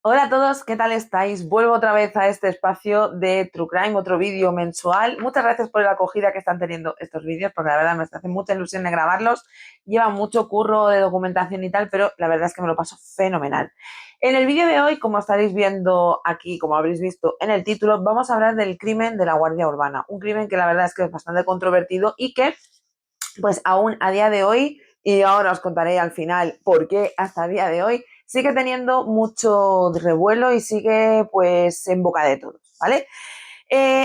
Hola a todos, ¿qué tal estáis? Vuelvo otra vez a este espacio de True Crime, otro vídeo mensual. Muchas gracias por la acogida que están teniendo estos vídeos, porque la verdad me hace mucha ilusión de grabarlos. Lleva mucho curro de documentación y tal, pero la verdad es que me lo paso fenomenal. En el vídeo de hoy, como estaréis viendo aquí, como habréis visto en el título, vamos a hablar del crimen de la Guardia Urbana. Un crimen que la verdad es que es bastante controvertido y que, pues aún a día de hoy, y ahora os contaré al final por qué hasta el día de hoy, sigue teniendo mucho revuelo y sigue pues en boca de todos, ¿vale?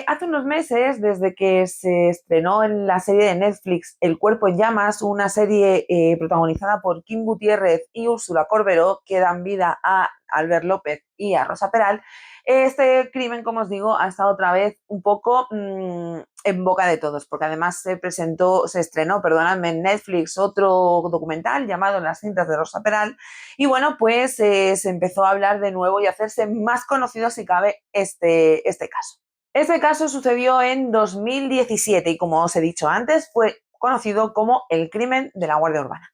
Hace unos meses, desde que se estrenó en la serie de Netflix El cuerpo en llamas, una serie protagonizada por Kim Gutiérrez y Úrsula Corberó, que dan vida a Albert López y a Rosa Peral, este crimen, como os digo, ha estado otra vez un poco en boca de todos, porque además se estrenó, perdonadme, en Netflix otro documental llamado Las cintas de Rosa Peral, y bueno, pues se empezó a hablar de nuevo y a hacerse más conocido, si cabe, este caso. Este caso sucedió en 2017 y, como os he dicho antes, fue conocido como el crimen de la Guardia Urbana.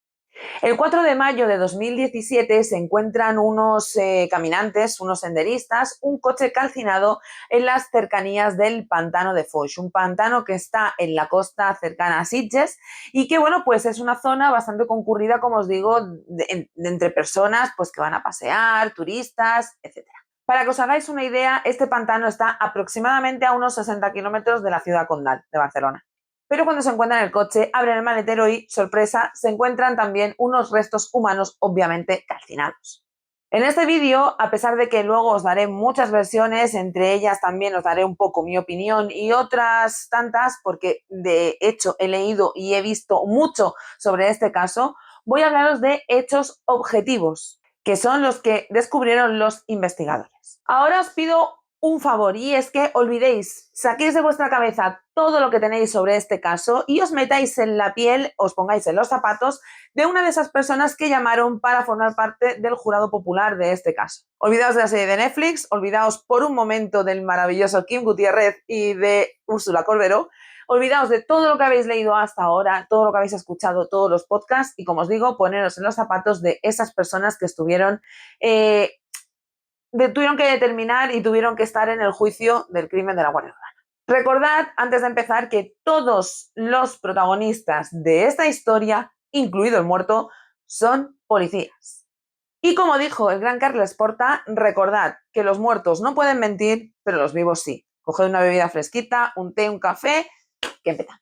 El 4 de mayo de 2017 se encuentran unos caminantes, unos senderistas, un coche calcinado en las cercanías del pantano de Foix, un pantano que está en la costa cercana a Sitges y que, bueno, pues es una zona bastante concurrida, como os digo, entre personas pues que van a pasear, turistas, etc. Para que os hagáis una idea, este pantano está aproximadamente a unos 60 kilómetros de la ciudad condal de Barcelona. Pero cuando se encuentran el coche, abren el maletero y, sorpresa, se encuentran también unos restos humanos obviamente calcinados. En este vídeo, a pesar de que luego os daré muchas versiones, entre ellas también os daré un poco mi opinión y otras tantas, porque de hecho he leído y he visto mucho sobre este caso, voy a hablaros de hechos objetivos, que son los que descubrieron los investigadores. Ahora os pido un favor, y es que olvidéis, saquéis de vuestra cabeza todo lo que tenéis sobre este caso y os metáis en la piel, os pongáis en los zapatos de una de esas personas que llamaron para formar parte del jurado popular de este caso. Olvidaos de la serie de Netflix, olvidaos por un momento del maravilloso Kim Gutiérrez y de Úrsula Corberó, olvidaos de todo lo que habéis leído hasta ahora, todo lo que habéis escuchado, todos los podcasts, y, como os digo, poneros en los zapatos de esas personas que tuvieron que determinar y tuvieron que estar en el juicio del crimen de la Guardia Urbana. Recordad, antes de empezar, que todos los protagonistas de esta historia, incluido el muerto, son policías. Y como dijo el gran Carles Porta, recordad que los muertos no pueden mentir, pero los vivos sí. Coged una bebida fresquita, un té, un café, que empezamos.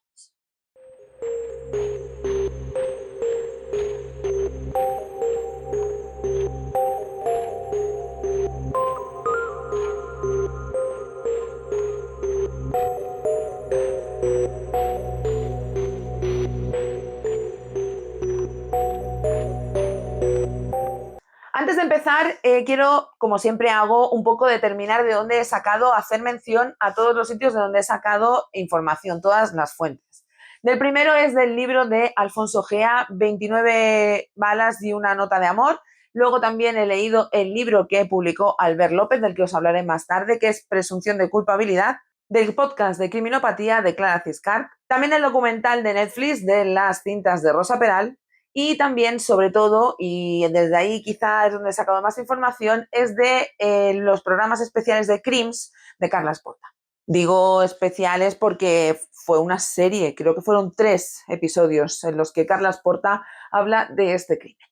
Antes de empezar, quiero, como siempre hago, un poco determinar de dónde he sacado, hacer mención a todos los sitios de donde he sacado información, todas las fuentes. Del primero es del libro de Alfonso Gea, 29 balas y una nota de amor. Luego también he leído el libro que publicó Albert López, del que os hablaré más tarde, que es Presunción de culpabilidad, del podcast de Criminopatía de Clara Ciscar. También el documental de Netflix de Las cintas de Rosa Peral. Y también, sobre todo, y desde ahí quizá es donde he sacado más información, es de los programas especiales de Crims de Carles Porta. Digo especiales porque fue una serie, creo que fueron 3 episodios en los que Carles Porta habla de este crimen.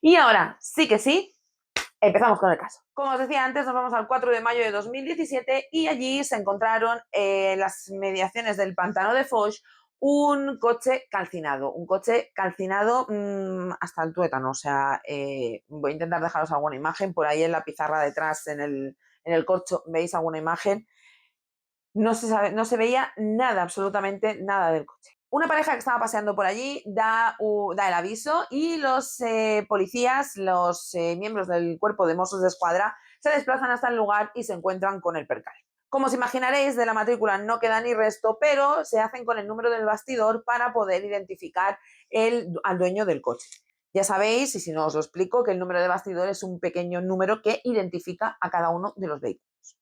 Y ahora, sí que sí, empezamos con el caso. Como os decía antes, nos vamos al 4 de mayo de 2017 y allí se encontraron en las mediaciones del pantano de Foix un coche calcinado hasta el tuétano. O sea, voy a intentar dejaros alguna imagen por ahí en la pizarra detrás, en el corcho, veis alguna imagen. No se veía nada, absolutamente nada del coche. Una pareja que estaba paseando por allí da el aviso y los policías, los miembros del cuerpo de Mossos de Escuadra, se desplazan hasta el lugar y se encuentran con el percal. Como os imaginaréis, de la matrícula no queda ni resto, pero se hacen con el número del bastidor para poder identificar al dueño del coche. Ya sabéis, y si no os lo explico, que el número de bastidor es un pequeño número que identifica a cada uno de los vehículos,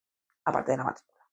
aparte de la matrícula.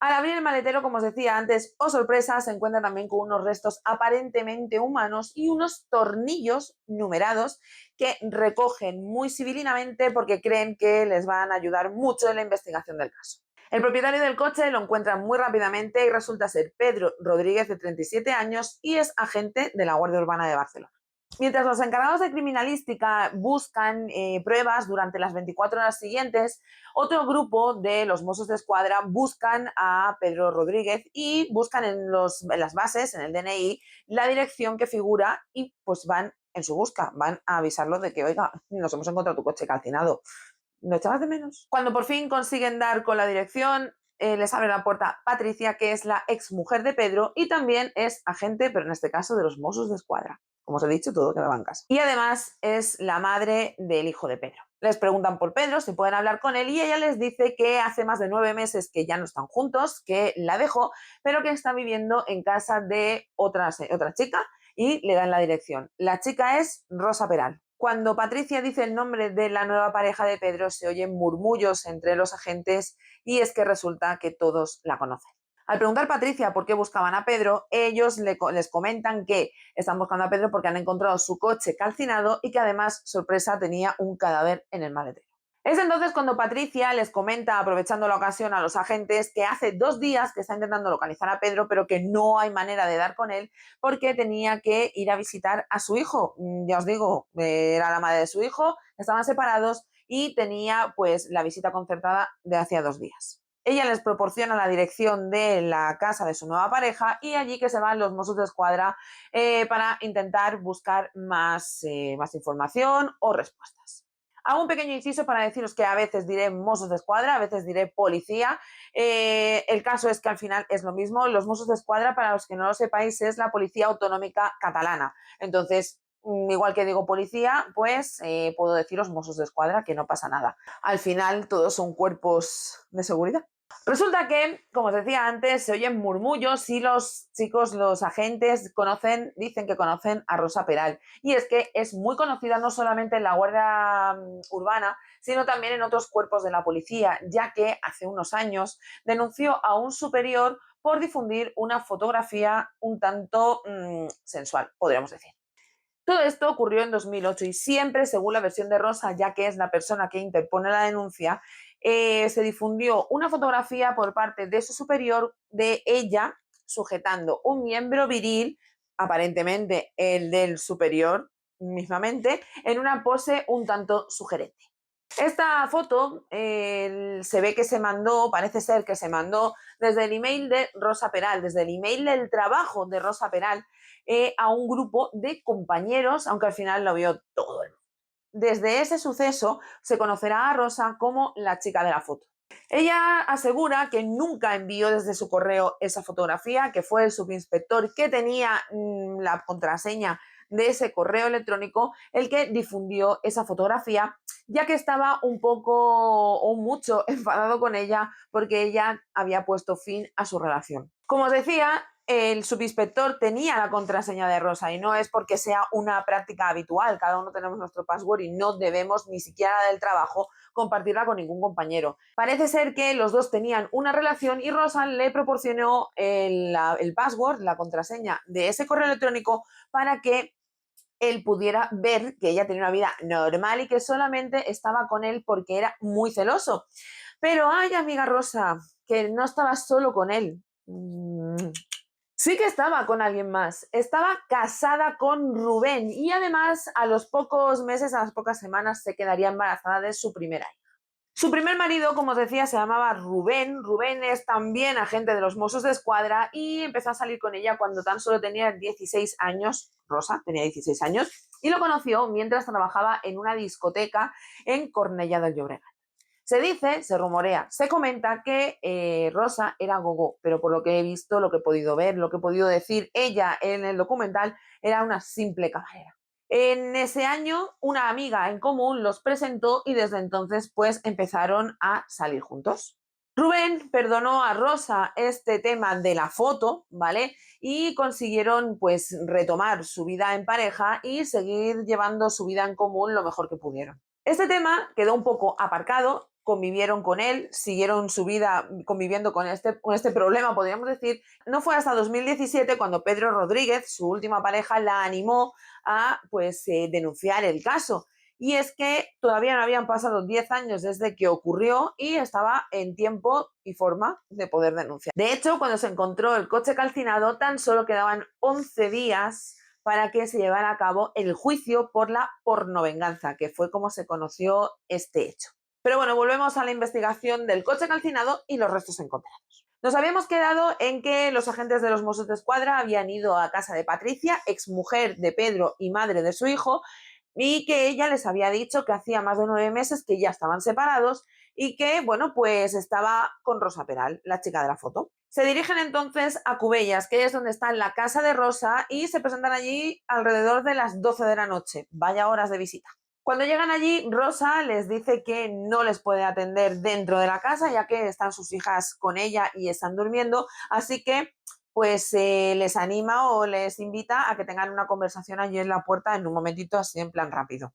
Al abrir el maletero, como os decía antes, oh sorpresa, se encuentra también con unos restos aparentemente humanos y unos tornillos numerados que recogen muy civilinamente porque creen que les van a ayudar mucho en la investigación del caso. El propietario del coche lo encuentra muy rápidamente y resulta ser Pedro Rodríguez, de 37 años, y es agente de la Guardia Urbana de Barcelona. Mientras los encargados de criminalística buscan pruebas durante las 24 horas siguientes, otro grupo de los Mossos de Escuadra buscan a Pedro Rodríguez y buscan en las bases, en el DNI, la dirección que figura y pues van en su busca, van a avisarlo de que, oiga, nos hemos encontrado tu coche calcinado. ¿No echabas de menos? Cuando por fin consiguen dar con la dirección, les abre la puerta Patricia, que es la exmujer de Pedro y también es agente, pero en este caso de los Mossos de Escuadra. Como os he dicho, todo quedaba en casa. Y además es la madre del hijo de Pedro. Les preguntan por Pedro, si pueden hablar con él, y ella les dice que hace más de 9 meses que ya no están juntos, que la dejó, pero que está viviendo en casa de otra chica, y le dan la dirección. La chica es Rosa Peral. Cuando Patricia dice el nombre de la nueva pareja de Pedro, se oyen murmullos entre los agentes y es que resulta que todos la conocen. Al preguntar a Patricia por qué buscaban a Pedro, ellos les comentan que están buscando a Pedro porque han encontrado su coche calcinado y que además, sorpresa, tenía un cadáver en el maletero. Es entonces cuando Patricia les comenta, aprovechando la ocasión, a los agentes que hace 2 días que está intentando localizar a Pedro, pero que no hay manera de dar con él porque tenía que ir a visitar a su hijo. Ya os digo, era la madre de su hijo, estaban separados y tenía pues la visita concertada de hacía 2 días. Ella les proporciona la dirección de la casa de su nueva pareja y allí que se van los Mossos de Escuadra para intentar buscar más información o respuestas. Hago un pequeño inciso para deciros que a veces diré Mossos de Escuadra, a veces diré policía. El caso es que al final es lo mismo. Los Mossos de Escuadra, para los que no lo sepáis, es la Policía Autonómica Catalana. Entonces, igual que digo policía, pues puedo deciros Mossos de Escuadra, que no pasa nada. Al final todos son cuerpos de seguridad. Resulta que, como os decía antes, se oyen murmullos y los chicos, los agentes, dicen que conocen a Rosa Peral. Y es que es muy conocida no solamente en la Guardia Urbana, sino también en otros cuerpos de la policía, ya que hace unos años denunció a un superior por difundir una fotografía un tanto sensual, podríamos decir. Todo esto ocurrió en 2008 y siempre, según la versión de Rosa, ya que es la persona que interpone la denuncia, se difundió una fotografía por parte de su superior de ella sujetando un miembro viril, aparentemente el del superior mismamente, en una pose un tanto sugerente. Esta foto se ve que se mandó, parece ser que se mandó desde el email de Rosa Peral, desde el email del trabajo de Rosa Peral, a un grupo de compañeros, aunque al final lo vio todo el mundo. Desde ese suceso se conocerá a Rosa como la chica de la foto. Ella asegura que nunca envió desde su correo esa fotografía, que fue el subinspector que tenía la contraseña de ese correo electrónico el que difundió esa fotografía, ya que estaba un poco o mucho enfadado con ella porque ella había puesto fin a su relación. Como os decía, el subinspector tenía la contraseña de Rosa y no es porque sea una práctica habitual, cada uno tenemos nuestro password y no debemos ni siquiera del trabajo compartirla con ningún compañero. Parece ser que los dos tenían una relación y Rosa le proporcionó el password, la contraseña de ese correo electrónico para que él pudiera ver que ella tenía una vida normal y que solamente estaba con él porque era muy celoso. Pero ay, amiga Rosa, que no estaba solo con él. Sí que estaba con alguien más, estaba casada con Rubén y además a los pocos meses, a las pocas semanas se quedaría embarazada de su primera hija. Su primer marido, como os decía, se llamaba Rubén. Rubén es también agente de los Mossos de Escuadra y empezó a salir con ella cuando tan solo tenía 16 años. Rosa tenía 16 años y lo conoció mientras trabajaba en una discoteca en Cornellà del Llobregat. Se dice, se rumorea, se comenta que Rosa era gogó, pero por lo que he visto, lo que he podido ver, lo que he podido decir ella en el documental, era una simple camarera. En ese año, una amiga en común los presentó y desde entonces pues empezaron a salir juntos. Rubén perdonó a Rosa este tema de la foto, ¿vale? Y consiguieron pues retomar su vida en pareja y seguir llevando su vida en común lo mejor que pudieron. Este tema quedó un poco aparcado, convivieron con él, siguieron su vida conviviendo con este problema, podríamos decir. No fue hasta 2017 cuando Pedro Rodríguez, su última pareja, la animó a denunciar el caso. Y es que todavía no habían pasado 10 años desde que ocurrió y estaba en tiempo y forma de poder denunciar. De hecho, cuando se encontró el coche calcinado, tan solo quedaban 11 días para que se llevara a cabo el juicio por la pornovenganza, que fue como se conoció este hecho. Pero bueno, volvemos a la investigación del coche calcinado y los restos encontrados. Nos habíamos quedado en que los agentes de los Mossos d'Esquadra habían ido a casa de Patricia, exmujer de Pedro y madre de su hijo, y que ella les había dicho que hacía más de 9 meses que ya estaban separados y que, bueno, pues estaba con Rosa Peral, la chica de la foto. Se dirigen entonces a Cubellas, que es donde está la casa de Rosa, y se presentan allí alrededor de las 12 de la noche. Vaya horas de visita. Cuando llegan allí, Rosa les dice que no les puede atender dentro de la casa, ya que están sus hijas con ella y están durmiendo, así que pues les anima o les invita a que tengan una conversación allí en la puerta en un momentito, así en plan rápido.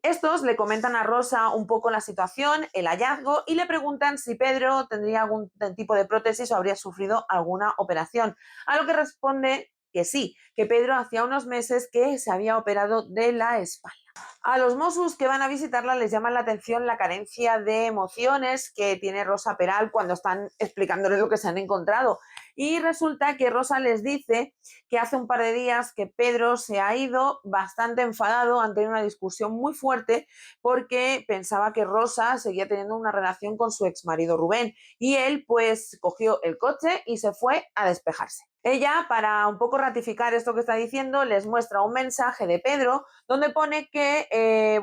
Estos le comentan a Rosa un poco la situación, el hallazgo, y le preguntan si Pedro tendría algún tipo de prótesis o habría sufrido alguna operación, a lo que responde que sí, que Pedro hacía unos meses que se había operado de la espalda. A los Mossos que van a visitarla les llama la atención la carencia de emociones que tiene Rosa Peral cuando están explicándoles lo que se han encontrado. Y resulta que Rosa les dice que hace un par de días que Pedro se ha ido bastante enfadado, han tenido una discusión muy fuerte porque pensaba que Rosa seguía teniendo una relación con su exmarido Rubén y él pues cogió el coche y se fue a despejarse. Ella, para un poco ratificar esto que está diciendo, les muestra un mensaje de Pedro donde pone que, que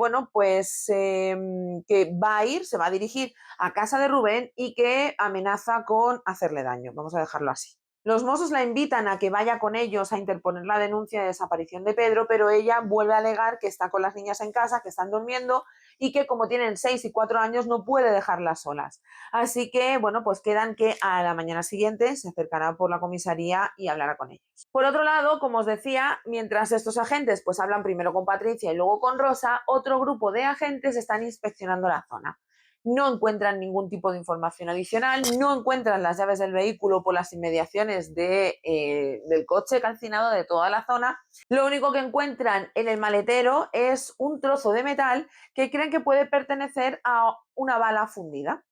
va a ir, se va a dirigir a casa de Rubén y que amenaza con hacerle daño. Vamos a dejarlo así. Los Mossos la invitan a que vaya con ellos a interponer la denuncia de desaparición de Pedro, pero ella vuelve a alegar que está con las niñas en casa, que están durmiendo y que como tienen 6 y 4 años no puede dejarlas solas. Así que, bueno, pues quedan que a la mañana siguiente se acercará por la comisaría y hablará con ellos. Por otro lado, como os decía, mientras estos agentes pues hablan primero con Patricia y luego con Rosa, otro grupo de agentes están inspeccionando la zona. No encuentran ningún tipo de información adicional, no encuentran las llaves del vehículo por las inmediaciones del coche calcinado de toda la zona. Lo único que encuentran en el maletero es un trozo de metal que creen que puede pertenecer a una bala fundida.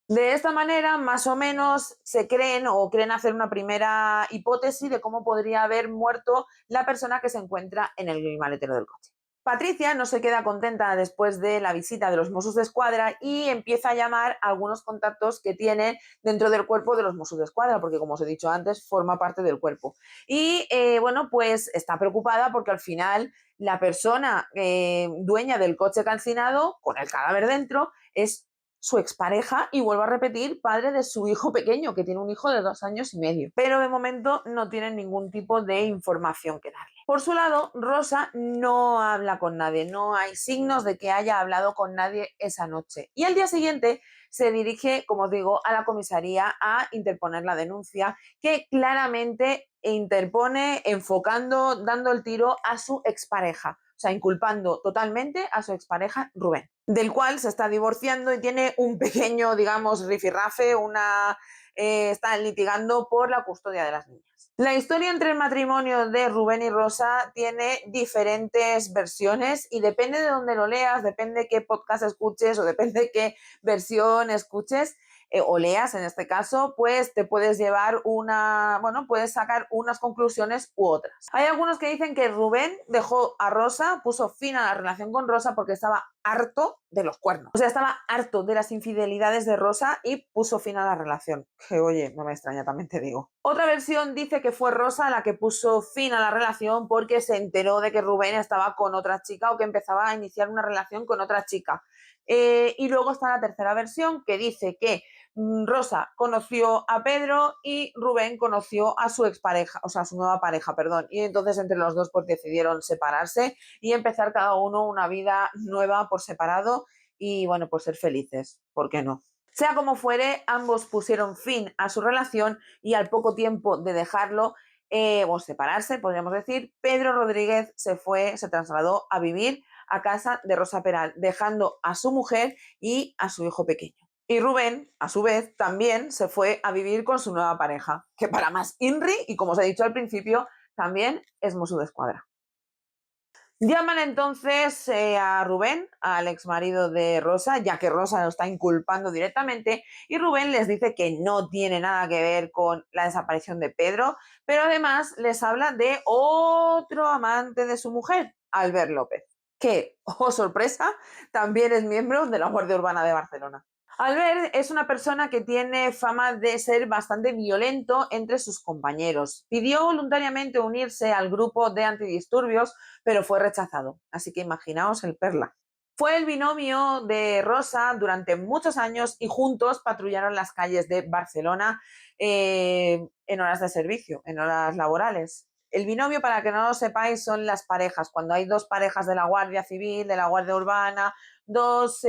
De esta manera, más o menos, se creen o creen hacer una primera hipótesis de cómo podría haber muerto la persona que se encuentra en el maletero del coche. Patricia no se queda contenta después de la visita de los Mossos d'Esquadra y empieza a llamar a algunos contactos que tiene dentro del cuerpo de los Mossos d'Esquadra, porque como os he dicho antes, forma parte del cuerpo. Y bueno, pues está preocupada porque al final la persona dueña del coche calcinado, con el cadáver dentro, es su expareja y vuelvo a repetir, padre de su hijo pequeño, que tiene un hijo de 2 años y medio. Pero de momento no tienen ningún tipo de información que darle. Por su lado, Rosa no habla con nadie, no hay signos de que haya hablado con nadie esa noche. Y al día siguiente se dirige, como os digo, a la comisaría a interponer la denuncia que claramente interpone enfocando, dando el tiro a su expareja. O sea, inculpando totalmente a su expareja Rubén, del cual se está divorciando y tiene un pequeño, digamos, rifirrafe, está litigando por la custodia de las niñas. La historia entre el matrimonio de Rubén y Rosa tiene diferentes versiones y depende de dónde lo leas, depende de qué podcast escuches o depende de qué versión escuches, o leas en este caso, pues te puedes llevar puedes sacar unas conclusiones u otras. Hay algunos que dicen que Rubén dejó a Rosa, puso fin a la relación con Rosa porque estaba harto de los cuernos. O sea, estaba harto de las infidelidades de Rosa y puso fin a la relación. Que oye, no me extraña, también te digo. Otra versión dice que fue Rosa la que puso fin a la relación porque se enteró de que Rubén estaba con otra chica o que empezaba a iniciar una relación con otra chica. Y luego está la tercera versión que dice que Rosa conoció a Pedro y Rubén conoció a su expareja, o sea, a su nueva pareja, perdón. Y entonces entre los dos pues decidieron separarse y empezar cada uno una vida nueva por separado y bueno, pues ser felices, ¿por qué no? Sea como fuere, ambos pusieron fin a su relación y al poco tiempo de dejarlo o separarse, podríamos decir, Pedro Rodríguez se trasladó a vivir a casa de Rosa Peral, dejando a su mujer y a su hijo pequeño. Y Rubén, a su vez, también se fue a vivir con su nueva pareja, que para más Inri, y como os he dicho al principio, también es Mosso d'Esquadra. Llaman entonces a Rubén, al exmarido de Rosa, ya que Rosa lo está inculpando directamente, y Rubén les dice que no tiene nada que ver con la desaparición de Pedro, pero además les habla de otro amante de su mujer, Albert López, que, oh sorpresa, también es miembro de la Guardia Urbana de Barcelona. Albert es una persona que tiene fama de ser bastante violento entre sus compañeros. Pidió voluntariamente unirse al grupo de antidisturbios, pero fue rechazado. Así que imaginaos el perla. Fue el binomio de Rosa durante muchos años y juntos patrullaron las calles de Barcelona en horas de servicio, en horas laborales. El binomio, para que no lo sepáis, son las parejas. Cuando hay dos parejas de la Guardia Civil, de la Guardia Urbana, dos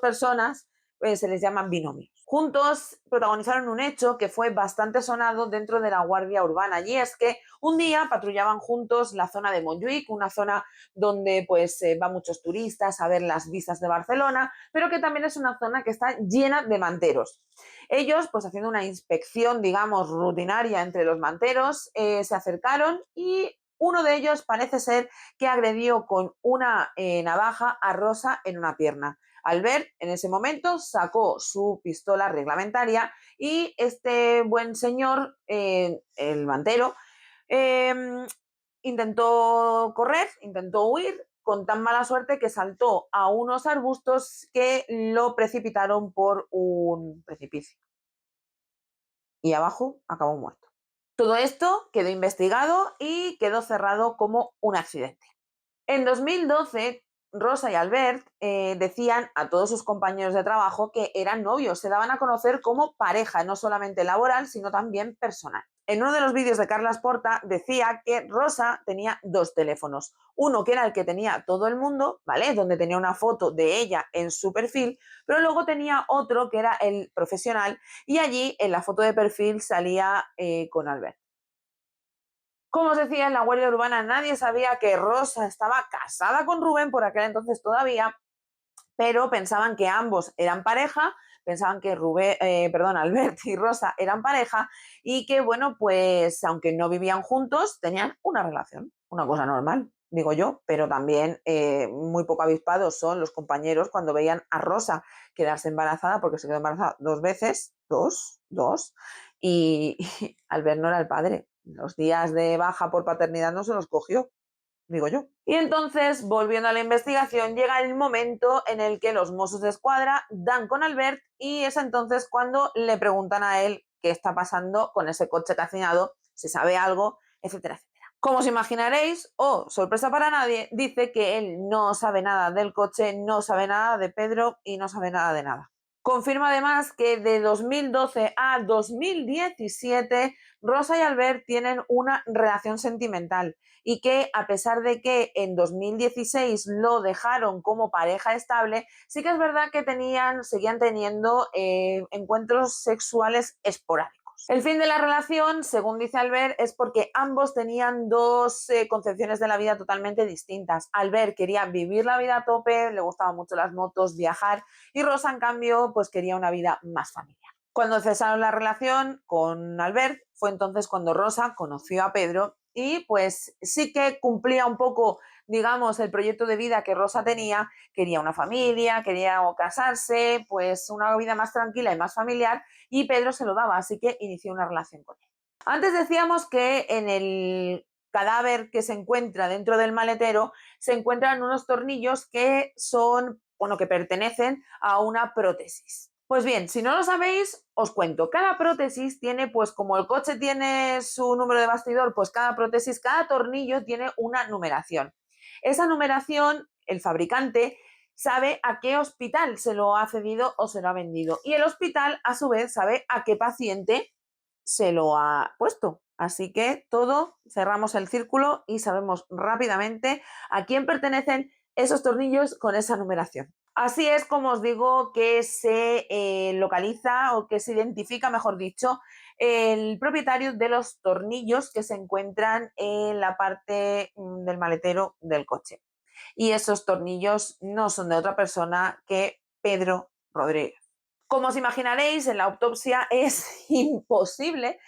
personas, se les llaman binomios. Juntos protagonizaron un hecho que fue bastante sonado dentro de la Guardia Urbana, y es que un día patrullaban juntos la zona de Montjuïc, una zona donde pues van muchos turistas a ver las vistas de Barcelona, pero que también es una zona que está llena de manteros. Ellos, pues haciendo una inspección, digamos, rutinaria entre los manteros, se acercaron y uno de ellos parece ser que agredió con una navaja a Rosa en una pierna. Albert, en ese momento, sacó su pistola reglamentaria y este buen señor, el mantero, eh, intentó correr, intentó huir, con tan mala suerte que saltó a unos arbustos que lo precipitaron por un precipicio. Y abajo acabó muerto. Todo esto quedó investigado y quedó cerrado como un accidente. En 2012, Rosa y Albert decían a todos sus compañeros de trabajo que eran novios, se daban a conocer como pareja, no solamente laboral, sino también personal. En uno de los vídeos de Carles Porta decía que Rosa tenía dos teléfonos. Uno que era el que tenía todo el mundo, ¿vale? Donde tenía una foto de ella en su perfil, pero luego tenía otro que era el profesional y allí en la foto de perfil salía con Albert. Como os decía, en la Guardia Urbana nadie sabía que Rosa estaba casada con Rubén por aquel entonces todavía, pero pensaban que ambos eran pareja, pensaban que Albert y Rosa eran pareja y que, bueno, pues aunque no vivían juntos, tenían una relación, una cosa normal, digo yo, pero también muy poco avispados son los compañeros cuando veían a Rosa quedarse embarazada, porque se quedó embarazada dos veces, y Albert no era el padre. Los días de baja por paternidad no se los cogió, digo yo. Y entonces, volviendo a la investigación, llega el momento en el que los Mossos d'Esquadra dan con Albert y es entonces cuando le preguntan a él qué está pasando con ese coche calcinado, si sabe algo, etcétera, etcétera. Como os imaginaréis, sorpresa para nadie, dice que él no sabe nada del coche, no sabe nada de Pedro y no sabe nada de nada. Confirma además que de 2012 a 2017 Rosa y Albert tienen una relación sentimental y que a pesar de que en 2016 lo dejaron como pareja estable, sí que es verdad que seguían teniendo encuentros sexuales esporádicos. El fin de la relación, según dice Albert, es porque ambos tenían dos concepciones de la vida totalmente distintas. Albert quería vivir la vida a tope, le gustaban mucho las motos, viajar, y Rosa, en cambio, pues quería una vida más familiar. Cuando cesaron la relación con Albert, fue entonces cuando Rosa conoció a Pedro y pues sí que cumplía un poco, digamos, el proyecto de vida que Rosa tenía, quería una familia, quería casarse, pues una vida más tranquila y más familiar, y Pedro se lo daba, así que inició una relación con él. Antes decíamos que en el cadáver que se encuentra dentro del maletero se encuentran unos tornillos que son, bueno, que pertenecen a una prótesis. Pues bien, si no lo sabéis, os cuento. Cada prótesis tiene, pues como el coche tiene su número de bastidor, pues cada prótesis, cada tornillo tiene una numeración. Esa numeración, el fabricante sabe a qué hospital se lo ha cedido o se lo ha vendido. Y el hospital, a su vez, sabe a qué paciente se lo ha puesto. Así que todo, cerramos el círculo y sabemos rápidamente a quién pertenecen esos tornillos con esa numeración. Así es como os digo que se localiza o que se identifica, mejor dicho, el propietario de los tornillos que se encuentran en la parte del maletero del coche. y esos tornillos no son de otra persona que Pedro Rodríguez. Como os imaginaréis, en la autopsia es imposible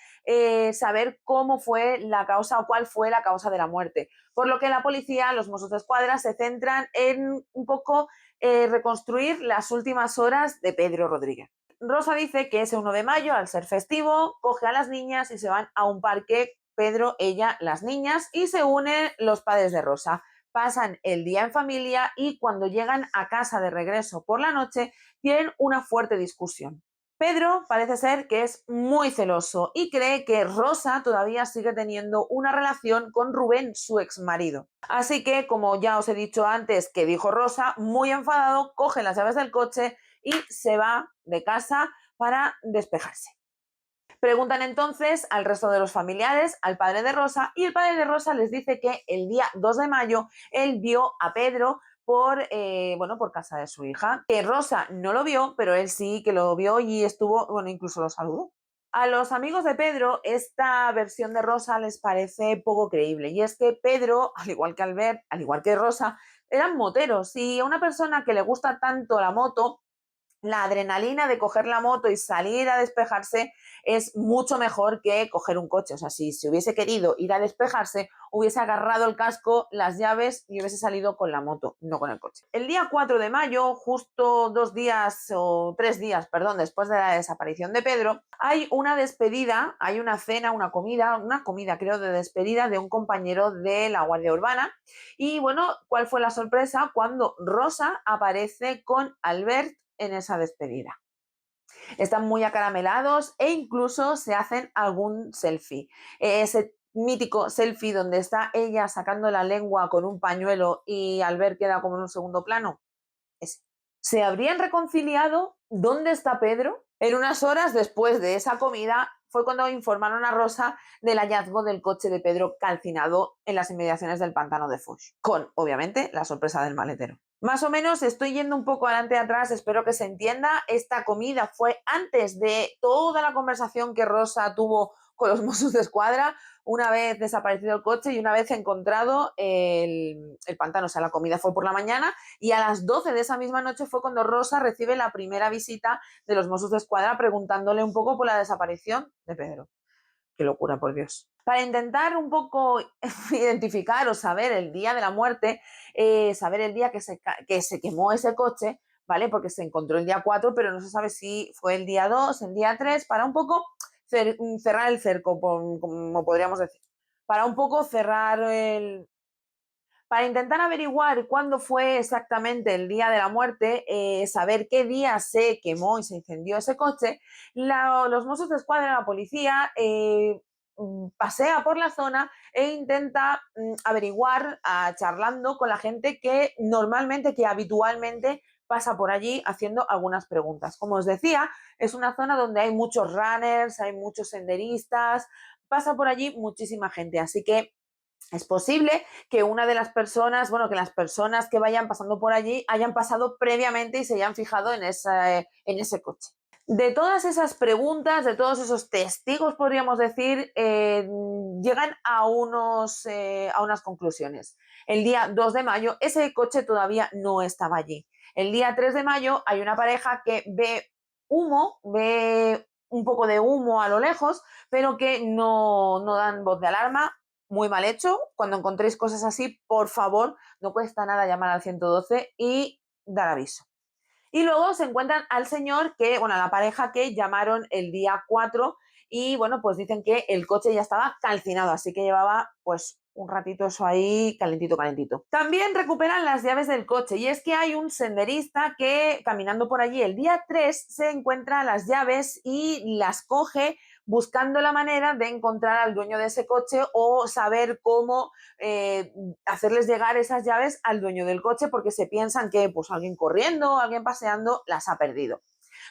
saber cómo fue la causa o cuál fue la causa de la muerte, por lo que la policía, los Mossos d'Esquadra, se centran en un poco reconstruir las últimas horas de Pedro Rodríguez. Rosa dice que ese 1 de mayo, al ser festivo, coge a las niñas y se van a un parque, Pedro, ella, las niñas, y se unen los padres de Rosa. Pasan el día en familia y cuando llegan a casa de regreso por la noche tienen una fuerte discusión. Pedro parece ser que es muy celoso y cree que Rosa todavía sigue teniendo una relación con Rubén, su exmarido. Así que, como ya os he dicho antes que dijo Rosa, muy enfadado, coge las llaves del coche y se va de casa para despejarse. Preguntan entonces al resto de los familiares, al padre de Rosa, y el padre de Rosa les dice que el día 2 de mayo él vio a Pedro por casa de su hija. Que Rosa no lo vio, pero él sí que lo vio y estuvo, incluso lo saludó. A los amigos de Pedro esta versión de Rosa les parece poco creíble, y es que Pedro, al igual que Albert, al igual que Rosa, eran moteros, y a una persona que le gusta tanto la moto, la adrenalina de coger la moto y salir a despejarse es mucho mejor que coger un coche. O sea, si se hubiese querido ir a despejarse, hubiese agarrado el casco, las llaves y hubiese salido con la moto, no con el coche. El día 4 de mayo, justo 3 días, después de la desaparición de Pedro, hay una despedida, hay una cena, una comida creo de despedida de un compañero de la Guardia Urbana. Y bueno, ¿cuál fue la sorpresa? Cuando Rosa aparece con Albert en esa despedida. Están muy acaramelados e incluso se hacen algún selfie. Ese mítico selfie donde está ella sacando la lengua con un pañuelo y Albert queda como en un segundo plano. Ese. ¿Se habrían reconciliado? ¿Dónde está Pedro? En unas horas después de esa comida fue cuando informaron a Rosa del hallazgo del coche de Pedro calcinado en las inmediaciones del pantano de Foix, con, obviamente, la sorpresa del maletero. Más o menos estoy yendo un poco adelante y atrás, espero que se entienda. Esta comida fue antes de toda la conversación que Rosa tuvo con los Mossos d'Esquadra, una vez desaparecido el coche y una vez encontrado el pantano. O sea, la comida fue por la mañana y a las 12 de esa misma noche fue cuando Rosa recibe la primera visita de los Mossos d'Esquadra preguntándole un poco por la desaparición de Pedro. Qué locura, por Dios. Para intentar un poco identificar o saber el día de la muerte, saber el día que se quemó ese coche, ¿vale? Porque se encontró el día 4, pero no se sabe si fue el día 2, el día 3, para un poco cerrar el cerco, como podríamos decir. Para un poco cerrar el... Para intentar averiguar cuándo fue exactamente el día de la muerte, saber qué día se quemó y se incendió ese coche, los Mossos d'Esquadra y la policía pasea por la zona e intenta averiguar, charlando con la gente que normalmente, que habitualmente pasa por allí haciendo algunas preguntas. Como os decía, es una zona donde hay muchos runners, hay muchos senderistas, pasa por allí muchísima gente, así que es posible que una de las personas, que las personas que vayan pasando por allí hayan pasado previamente y se hayan fijado en ese coche. De todas esas preguntas, de todos esos testigos, podríamos decir, llegan a unas conclusiones. El día 2 de mayo ese coche todavía no estaba allí. El día 3 de mayo hay una pareja que ve humo, ve un poco de humo a lo lejos, pero que no dan voz de alarma. Muy mal hecho. Cuando encontréis cosas así, por favor, no cuesta nada llamar al 112 y dar aviso. Y luego se encuentran al señor a la pareja que llamaron el día 4 y pues dicen que el coche ya estaba calcinado, así que llevaba un ratito eso ahí calentito, calentito. También recuperan las llaves del coche y es que hay un senderista que caminando por allí el día 3 se encuentra las llaves y las coge buscando la manera de encontrar al dueño de ese coche o saber cómo hacerles llegar esas llaves al dueño del coche, porque se piensan que alguien corriendo, alguien paseando las ha perdido.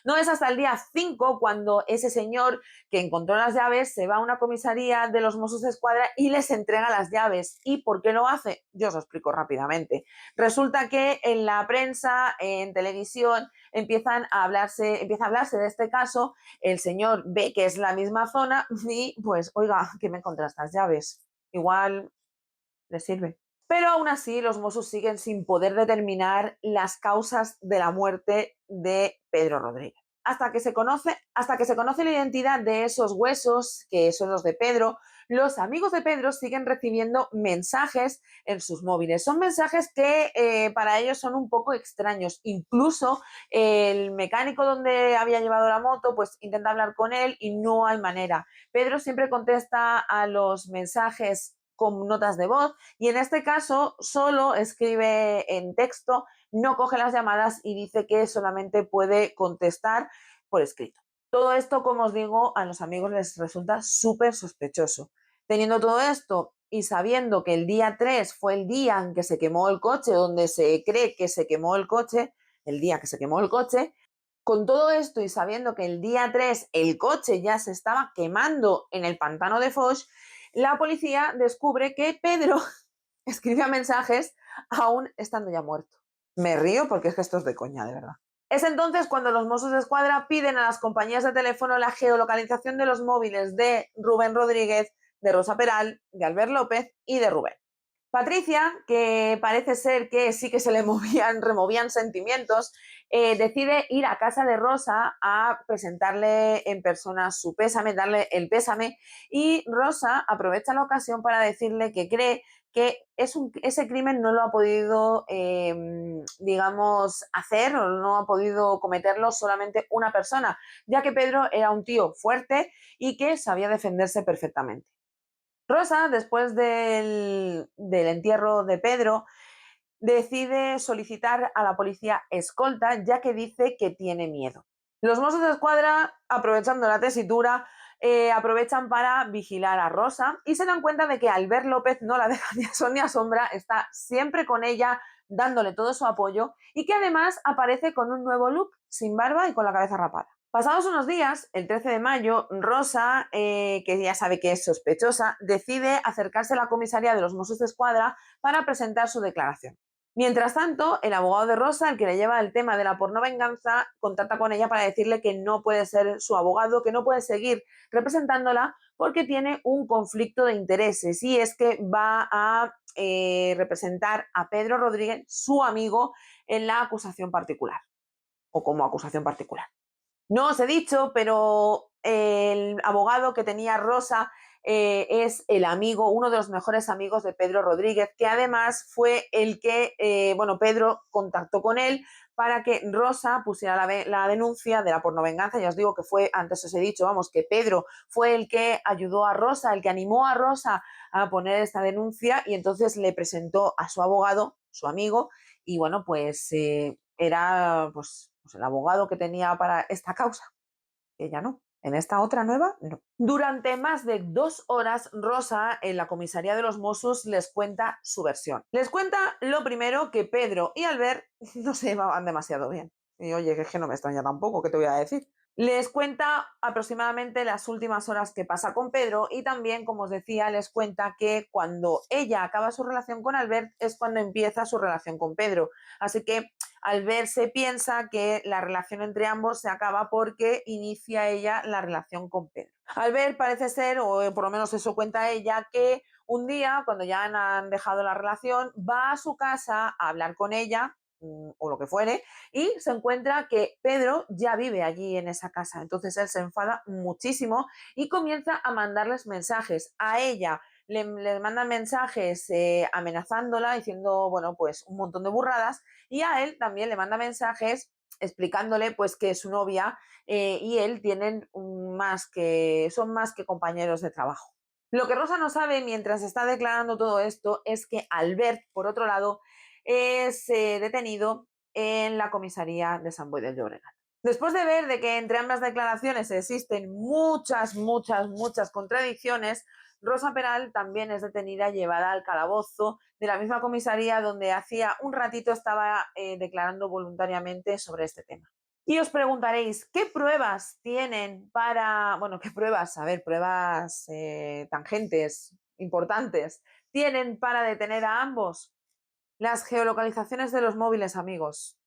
No es hasta el día 5 cuando ese señor que encontró las llaves se va a una comisaría de los Mossos d'Esquadra y les entrega las llaves. ¿Y por qué lo hace? Yo os lo explico rápidamente. Resulta que en la prensa, en televisión, empieza a hablarse de este caso, el señor ve que es la misma zona y oiga, que me encontré estas llaves. Igual le sirve. Pero aún así los Mossos siguen sin poder determinar las causas de la muerte de Pedro Rodríguez. Hasta que se conoce la identidad de esos huesos, que son los de Pedro, los amigos de Pedro siguen recibiendo mensajes en sus móviles. Son mensajes que para ellos son un poco extraños. Incluso el mecánico donde había llevado la moto pues intenta hablar con él y no hay manera. Pedro siempre contesta a los mensajes con notas de voz y en este caso solo escribe en texto, no coge las llamadas y dice que solamente puede contestar por escrito. Todo esto, como os digo, a los amigos les resulta súper sospechoso. Teniendo todo esto y sabiendo que el día 3 fue el día en que se quemó el coche, donde se cree que se quemó el coche, el día que se quemó el coche, con todo esto y sabiendo que el día 3 el coche ya se estaba quemando en el pantano de Foix, la policía descubre que Pedro escribía mensajes aún estando ya muerto. Me río porque es que esto es de coña, de verdad. Es entonces cuando los Mossos de Escuadra piden a las compañías de teléfono la geolocalización de los móviles de Rubén Rodríguez, de Rosa Peral, de Albert López y de Rubén. Patricia, que parece ser que sí que se le removían sentimientos, decide ir a casa de Rosa a presentarle en persona su pésame, darle el pésame, y Rosa aprovecha la ocasión para decirle que cree que ese crimen no lo ha podido, digamos, hacer o no ha podido cometerlo solamente una persona, ya que Pedro era un tío fuerte y que sabía defenderse perfectamente. Rosa, después del entierro de Pedro, decide solicitar a la policía escolta, ya que dice que tiene miedo. Los Mossos de Escuadra, aprovechando la tesitura, aprovechan para vigilar a Rosa y se dan cuenta de que Albert López no la deja ni a sol ni a sombra, está siempre con ella, dándole todo su apoyo y que además aparece con un nuevo look, sin barba y con la cabeza rapada. Pasados unos días, el 13 de mayo, Rosa, que ya sabe que es sospechosa, decide acercarse a la comisaría de los Mossos de Escuadra para presentar su declaración. Mientras tanto, el abogado de Rosa, el que le lleva el tema de la pornovenganza, contacta con ella para decirle que no puede ser su abogado, que no puede seguir representándola porque tiene un conflicto de intereses y es que va a representar a Pedro Rodríguez, su amigo, en la acusación particular o como acusación particular. No os he dicho, pero el abogado que tenía Rosa es el amigo, uno de los mejores amigos de Pedro Rodríguez, que además fue el que, Pedro contactó con él para que Rosa pusiera la denuncia de la pornovenganza. Ya os digo que fue, antes os he dicho, vamos, que Pedro fue el que ayudó a Rosa, el que animó a Rosa a poner esta denuncia y entonces le presentó a su abogado, su amigo, y bueno, pues era pues el abogado que tenía para esta causa. Ella no. En esta otra nueva, no. Durante más de 2 horas, Rosa, en la comisaría de los Mossos, les cuenta su versión. Les cuenta lo primero que Pedro y Albert no se llevaban demasiado bien. Y oye, que es que no me extraña tampoco, ¿qué te voy a decir? Les cuenta aproximadamente las últimas horas que pasa con Pedro y también, como os decía, les cuenta que cuando ella acaba su relación con Albert es cuando empieza su relación con Pedro. Así que Albert se piensa que la relación entre ambos se acaba porque inicia ella la relación con Pedro. Albert parece ser, o por lo menos eso cuenta ella, que un día, cuando ya han dejado la relación, va a su casa a hablar con ella, o lo que fuere, y se encuentra que Pedro ya vive allí en esa casa. Entonces él se enfada muchísimo y comienza a mandarles mensajes a ella. Le mandan mensajes amenazándola, diciendo, bueno, pues un montón de burradas, y a él también le manda mensajes explicándole pues que su novia y él son más que compañeros de trabajo. Lo que Rosa no sabe mientras está declarando todo esto es que Albert, por otro lado, es detenido en la comisaría de Sant Boi de Llobregat. Después de ver de que entre ambas declaraciones existen muchas contradicciones, Rosa Peral también es detenida y llevada al calabozo de la misma comisaría donde hacía un ratito estaba declarando voluntariamente sobre este tema. Y os preguntaréis, ¿qué pruebas tienen para, bueno, qué pruebas, a ver, pruebas tangentes, importantes, tienen para detener a ambos? Las geolocalizaciones de los móviles, amigos.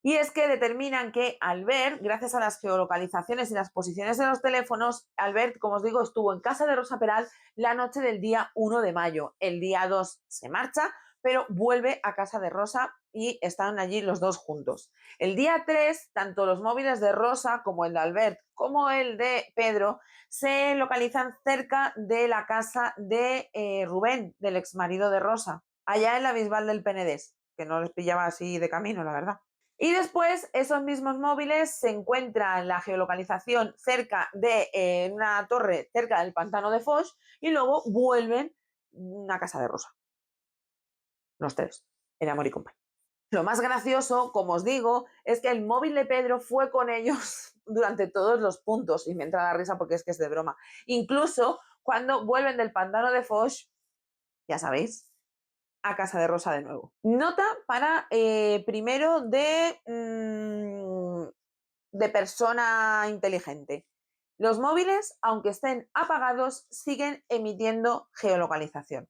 Y es que determinan que Albert, gracias a las geolocalizaciones y las posiciones de los teléfonos, Albert, como os digo, estuvo en casa de Rosa Peral la noche del día 1 de mayo. El día 2 se marcha pero vuelve a casa de Rosa y están allí los dos juntos. El día 3, tanto los móviles de Rosa como el de Albert como el de Pedro se localizan cerca de la casa de Rubén, del exmarido de Rosa, allá en la Bisbal del Penedés, que no les pillaba así de camino, la verdad. Y después esos mismos móviles se encuentran la geolocalización cerca de una torre cerca del pantano de Foix y luego vuelven a casa de Rosa. Los tres, en amor y compañía. Lo más gracioso, como os digo, es que el móvil de Pedro fue con ellos durante todos los puntos y me entra la risa porque es que es de broma. Incluso cuando vuelven del pantano de Foix, ya sabéis, a casa de Rosa de nuevo. Nota para primero de persona inteligente. Los móviles, aunque estén apagados, siguen emitiendo geolocalización.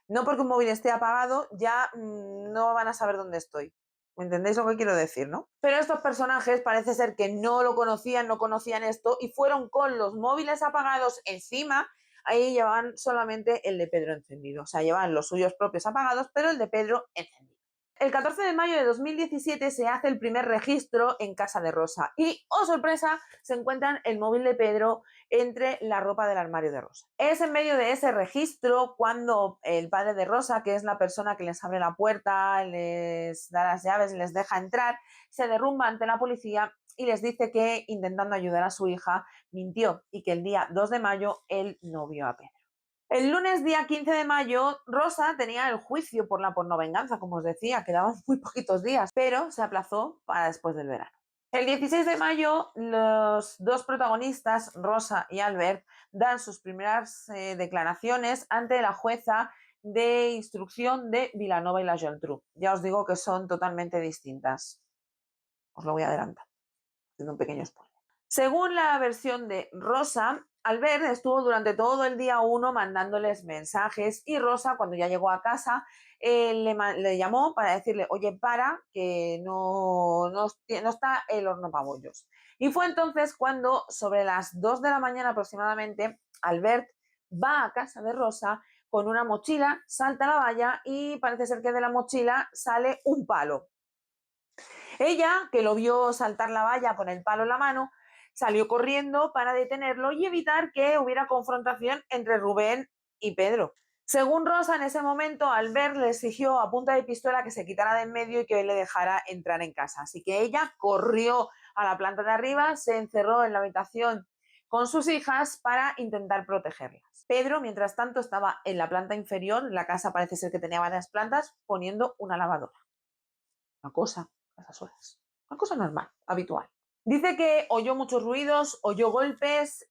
No porque un móvil esté apagado, ya no van a saber dónde estoy. ¿Me entendéis lo que quiero decir, no? Pero estos personajes parece ser que no lo conocían, no conocían esto y fueron con los móviles apagados encima. Ahí llevaban solamente el de Pedro encendido. O sea, llevaban los suyos propios apagados, pero el de Pedro encendido. El 14 de mayo de 2017 se hace el primer registro en casa de Rosa y, oh sorpresa, se encuentran el móvil de Pedro entre la ropa del armario de Rosa. Es en medio de ese registro cuando el padre de Rosa, que es la persona que les abre la puerta, les da las llaves, les deja entrar, se derrumba ante la policía y les dice que, intentando ayudar a su hija, mintió y que el día 2 de mayo él no vio a Pedro. El lunes día 15 de mayo, Rosa tenía el juicio por la pornovenganza, como os decía, quedaban muy poquitos días, pero se aplazó para después del verano. El 16 de mayo, los dos protagonistas, Rosa y Albert, dan sus primeras declaraciones ante la jueza de instrucción de Vilanova y la Geltrú. Ya os digo que son totalmente distintas. Os lo voy a adelantar, haciendo un pequeño spoiler. Según la versión de Rosa, Albert estuvo durante todo el día 1 mandándoles mensajes y Rosa, cuando ya llegó a casa, le llamó para decirle, oye, que no está el horno para bollos. Y fue entonces cuando, sobre las 2 de la mañana aproximadamente, Albert va a casa de Rosa con una mochila, salta la valla y parece ser que de la mochila sale un palo. Ella, que lo vio saltar la valla con el palo en la mano, salió corriendo para detenerlo y evitar que hubiera confrontación entre Rubén y Pedro. Según Rosa, en ese momento, Albert le exigió a punta de pistola que se quitara de en medio y que él le dejara entrar en casa. Así que ella corrió a la planta de arriba, se encerró en la habitación con sus hijas para intentar protegerlas. Pedro, mientras tanto, estaba en la planta inferior, la casa parece ser que tenía varias plantas, poniendo una lavadora. Una cosa a esas horas. Una cosa normal, habitual. Dice que oyó muchos ruidos, oyó golpes,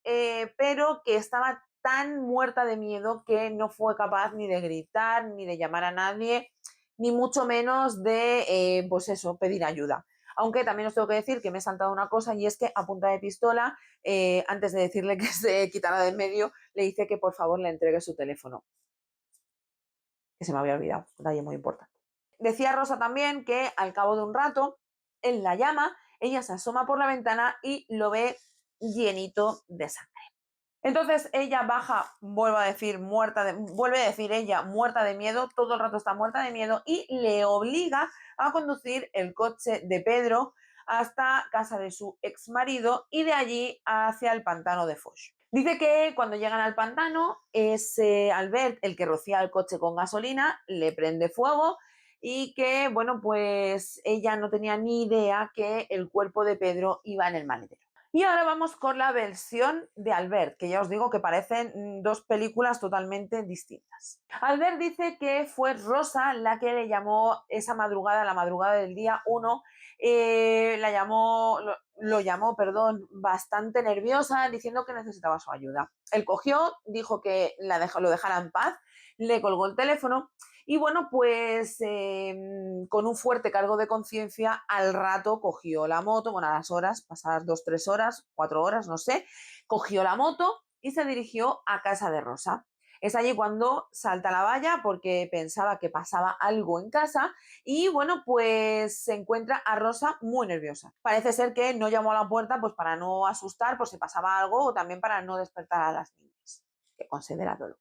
pero que estaba tan muerta de miedo que no fue capaz ni de gritar, ni de llamar a nadie, ni mucho menos de, pues eso, pedir ayuda. Aunque también os tengo que decir que me he saltado una cosa y es que a punta de pistola, antes de decirle que se quitara de en medio, le dice que por favor le entregue su teléfono. Que se me había olvidado, detalle muy importante. Decía Rosa también que al cabo de un rato, él la llama, ella se asoma por la ventana y lo ve llenito de sangre. Entonces ella baja, vuelve a decir ella muerta de miedo, todo el rato está muerta de miedo y le obliga a conducir el coche de Pedro hasta casa de su ex marido y de allí hacia el pantano de Foix. Dice que cuando llegan al pantano es Albert el que rocía el coche con gasolina, le prende fuego y que, bueno, pues ella no tenía ni idea que el cuerpo de Pedro iba en el maletero. Y ahora vamos con la versión de Albert, que ya os digo que parecen dos películas totalmente distintas. Albert dice que fue Rosa la que le llamó esa madrugada, la madrugada del día 1, lo llamó, bastante nerviosa, diciendo que necesitaba su ayuda. Él cogió, dijo que lo dejara en paz, le colgó el teléfono y bueno, pues con un fuerte cargo de conciencia, al rato cogió la moto, bueno, a las horas, pasadas 2, 3 horas, 4 horas, no sé, cogió la moto y se dirigió a casa de Rosa. Es allí cuando salta la valla porque pensaba que pasaba algo en casa y bueno, pues se encuentra a Rosa muy nerviosa. Parece ser que no llamó a la puerta pues para no asustar por si pasaba algo o también para no despertar a las niñas, que consideradlo.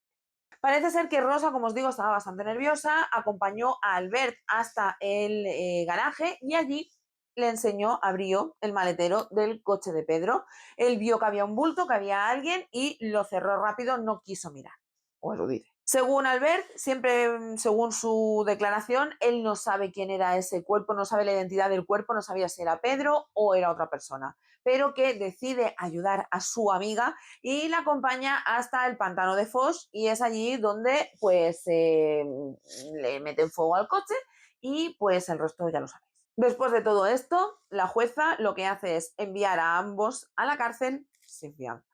Parece ser que Rosa, como os digo, estaba bastante nerviosa, acompañó a Albert hasta el garaje y allí le enseñó, abrió el maletero del coche de Pedro. Él vio que había un bulto, que había alguien y lo cerró rápido, no quiso mirar. O eso dice. Según Albert, siempre según su declaración, él no sabe quién era ese cuerpo, no sabe la identidad del cuerpo, no sabía si era Pedro o era otra persona, pero que decide ayudar a su amiga y la acompaña hasta el pantano de Foix y es allí donde pues le meten fuego al coche y pues el resto ya lo sabéis. Después de todo esto, la jueza lo que hace es enviar a ambos a la cárcel sin fianza.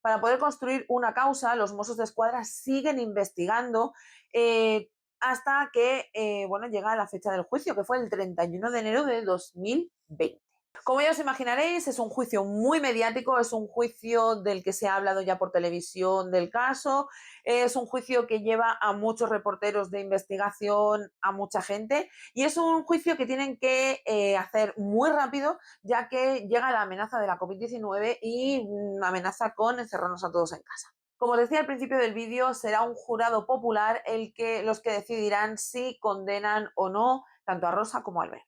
Para poder construir una causa, los Mossos de Escuadra siguen investigando hasta que bueno, llega la fecha del juicio, que fue el 31 de enero de 2020. Como ya os imaginaréis, es un juicio muy mediático, es un juicio del que se ha hablado ya por televisión del caso, es un juicio que lleva a muchos reporteros de investigación, a mucha gente, y es un juicio que tienen que hacer muy rápido, ya que llega la amenaza de la COVID-19 y amenaza con encerrarnos a todos en casa. Como os decía al principio del vídeo, será un jurado popular los que decidirán si condenan o no tanto a Rosa como a Albert.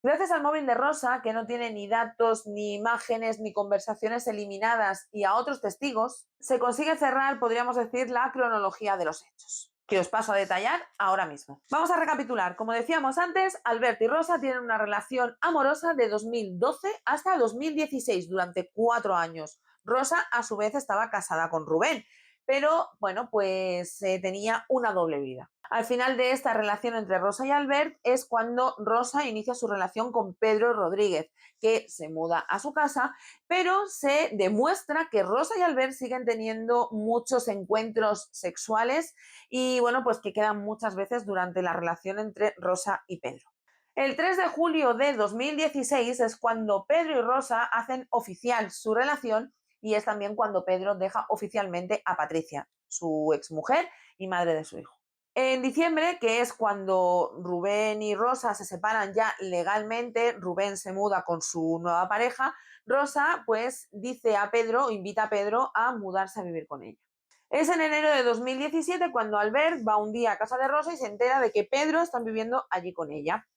Gracias al móvil de Rosa, que no tiene ni datos, ni imágenes, ni conversaciones eliminadas, y a otros testigos, se consigue cerrar, podríamos decir, la cronología de los hechos, que os paso a detallar ahora mismo. Vamos a recapitular. Como decíamos antes, Albert y Rosa tienen una relación amorosa de 2012 hasta 2016, durante 4 años. Rosa, a su vez, estaba casada con Rubén, pero bueno, pues tenía una doble vida. Al final de esta relación entre Rosa y Albert es cuando Rosa inicia su relación con Pedro Rodríguez, que se muda a su casa, pero se demuestra que Rosa y Albert siguen teniendo muchos encuentros sexuales y bueno, pues que quedan muchas veces durante la relación entre Rosa y Pedro. El 3 de julio de 2016 es cuando Pedro y Rosa hacen oficial su relación y es también cuando Pedro deja oficialmente a Patricia, su exmujer y madre de su hijo. En diciembre, que es cuando Rubén y Rosa se separan ya legalmente, Rubén se muda con su nueva pareja, Rosa pues dice a Pedro, invita a Pedro a mudarse a vivir con ella. Es en enero de 2017 cuando Albert va un día a casa de Rosa y se entera de que Pedro está viviendo allí con ella.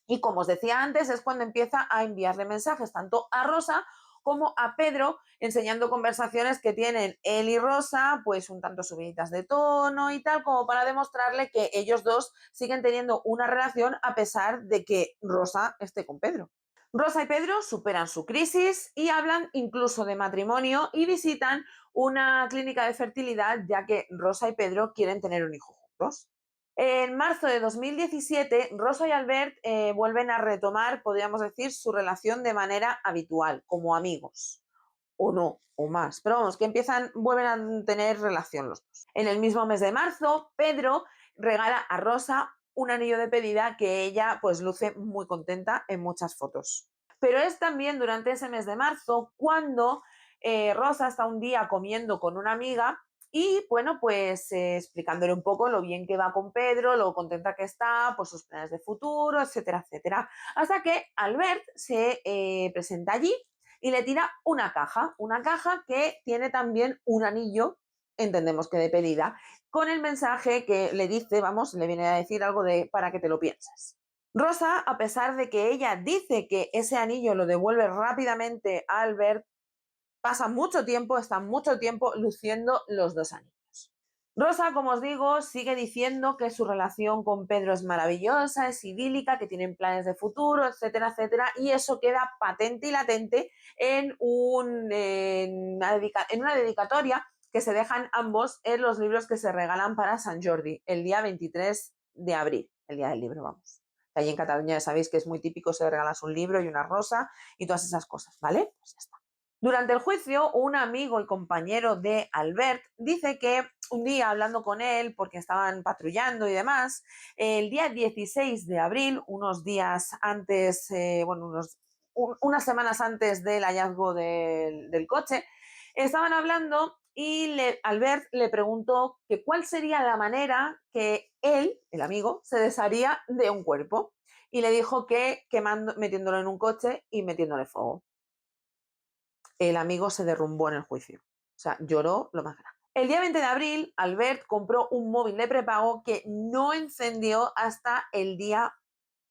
Y como os decía antes, es cuando empieza a enviarle mensajes tanto a Rosa como a Pedro, enseñando conversaciones que tienen él y Rosa, pues un tanto subiditas de tono y tal, como para demostrarle que ellos dos siguen teniendo una relación a pesar de que Rosa esté con Pedro. Rosa y Pedro superan su crisis y hablan incluso de matrimonio y visitan una clínica de fertilidad, ya que Rosa y Pedro quieren tener un hijo juntos. En marzo de 2017, Rosa y Albert vuelven a retomar, podríamos decir, su relación de manera habitual, como amigos, o no, o más, pero vamos, que vuelven a tener relación los dos. En el mismo mes de marzo, Pedro regala a Rosa un anillo de pedida que ella pues luce muy contenta en muchas fotos. Pero es también durante ese mes de marzo cuando Rosa está un día comiendo con una amiga y bueno, pues explicándole un poco lo bien que va con Pedro, lo contenta que está, pues sus planes de futuro, etcétera, etcétera. Hasta que Albert se presenta allí y le tira una caja que tiene también un anillo, entendemos que de pedida, con el mensaje que le dice, vamos, le viene a decir algo de para que te lo pienses. Rosa, a pesar de que ella dice que ese anillo lo devuelve rápidamente a Albert, pasa mucho tiempo, están mucho tiempo luciendo los dos anillos. Rosa, como os digo, sigue diciendo que su relación con Pedro es maravillosa, es idílica, que tienen planes de futuro, etcétera, etcétera, y eso queda patente y latente en una dedicatoria que se dejan ambos en los libros que se regalan para San Jordi, el día 23 de abril, el día del libro, vamos. Allí en Cataluña ya sabéis que es muy típico, se regalas un libro y una rosa y todas esas cosas, ¿vale? Pues ya está. Durante el juicio, un amigo y compañero de Albert dice que un día hablando con él, porque estaban patrullando y demás, el día 16 de abril, unos días antes, unas semanas antes del hallazgo del coche, estaban hablando y Albert le preguntó que cuál sería la manera que él, el amigo, se desharía de un cuerpo. Y le dijo que metiéndolo en un coche y metiéndole fuego. El amigo se derrumbó en el juicio. O sea, lloró lo más grande. El día 20 de abril, Albert compró un móvil de prepago que no encendió hasta el día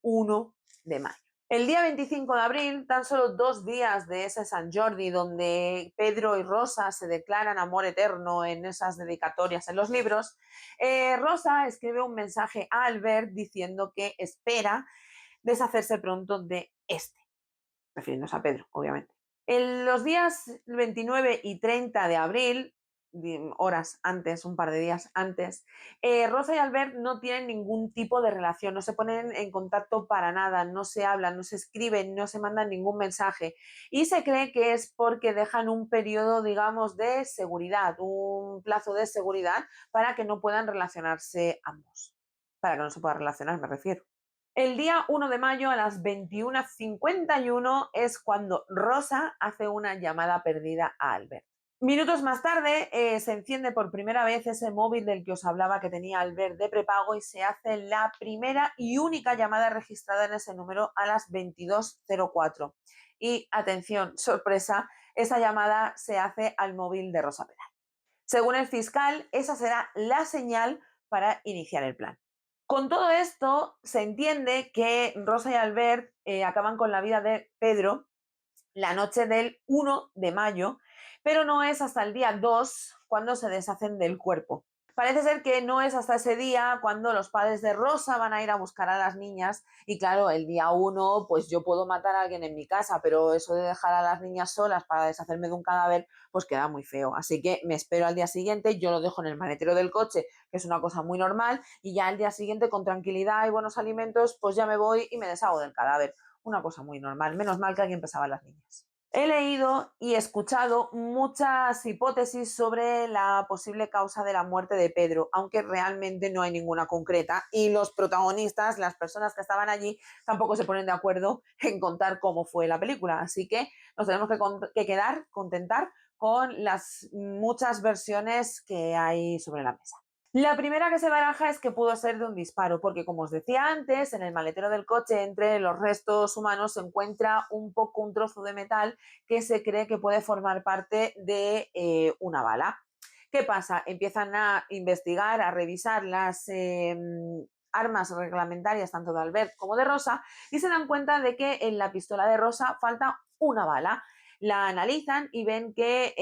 1 de mayo. El día 25 de abril, tan solo 2 días de ese San Jordi, donde Pedro y Rosa se declaran amor eterno en esas dedicatorias en los libros, Rosa escribe un mensaje a Albert diciendo que espera deshacerse pronto de este, refiriéndose a Pedro, obviamente. En los días 29 y 30 de abril, horas antes, un par de días antes, Rosa y Albert no tienen ningún tipo de relación, no se ponen en contacto para nada, no se hablan, no se escriben, no se mandan ningún mensaje y se cree que es porque dejan un periodo, digamos, de seguridad, un plazo de seguridad para que no puedan relacionarse ambos, para que no se puedan relacionar, me refiero. El día 1 de mayo a las 21:51 es cuando Rosa hace una llamada perdida a Albert. Minutos más tarde se enciende por primera vez ese móvil del que os hablaba que tenía Albert de prepago y se hace la primera y única llamada registrada en ese número a las 22:04. Y atención, sorpresa, esa llamada se hace al móvil de Rosa Peral. Según el fiscal, esa será la señal para iniciar el plan. Con todo esto, se entiende que Rosa y Albert acaban con la vida de Pedro la noche del 1 de mayo, pero no es hasta el día 2 cuando se deshacen del cuerpo. Parece ser que no es hasta ese día cuando los padres de Rosa van a ir a buscar a las niñas y claro, el día 1 pues yo puedo matar a alguien en mi casa, pero eso de dejar a las niñas solas para deshacerme de un cadáver pues queda muy feo. Así que me espero al día siguiente, yo lo dejo en el maletero del coche, que es una cosa muy normal, y ya al día siguiente con tranquilidad y buenos alimentos pues ya me voy y me deshago del cadáver. Una cosa muy normal, menos mal que alguien pensaba en las niñas. He leído y escuchado muchas hipótesis sobre la posible causa de la muerte de Pedro, aunque realmente no hay ninguna concreta y los protagonistas, las personas que estaban allí, tampoco se ponen de acuerdo en contar cómo fue la película. Así que nos tenemos que contentar con las muchas versiones que hay sobre la mesa. La primera que se baraja es que pudo ser de un disparo, porque como os decía antes, en el maletero del coche entre los restos humanos se encuentra un trozo de metal que se cree que puede formar parte de una bala. ¿Qué pasa? Empiezan a investigar, a revisar las armas reglamentarias tanto de Albert como de Rosa y se dan cuenta de que en la pistola de Rosa falta una bala. La analizan y ven que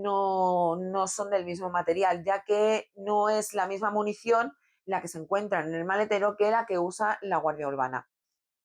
no son del mismo material, ya que no es la misma munición la que se encuentra en el maletero que la que usa la Guardia Urbana.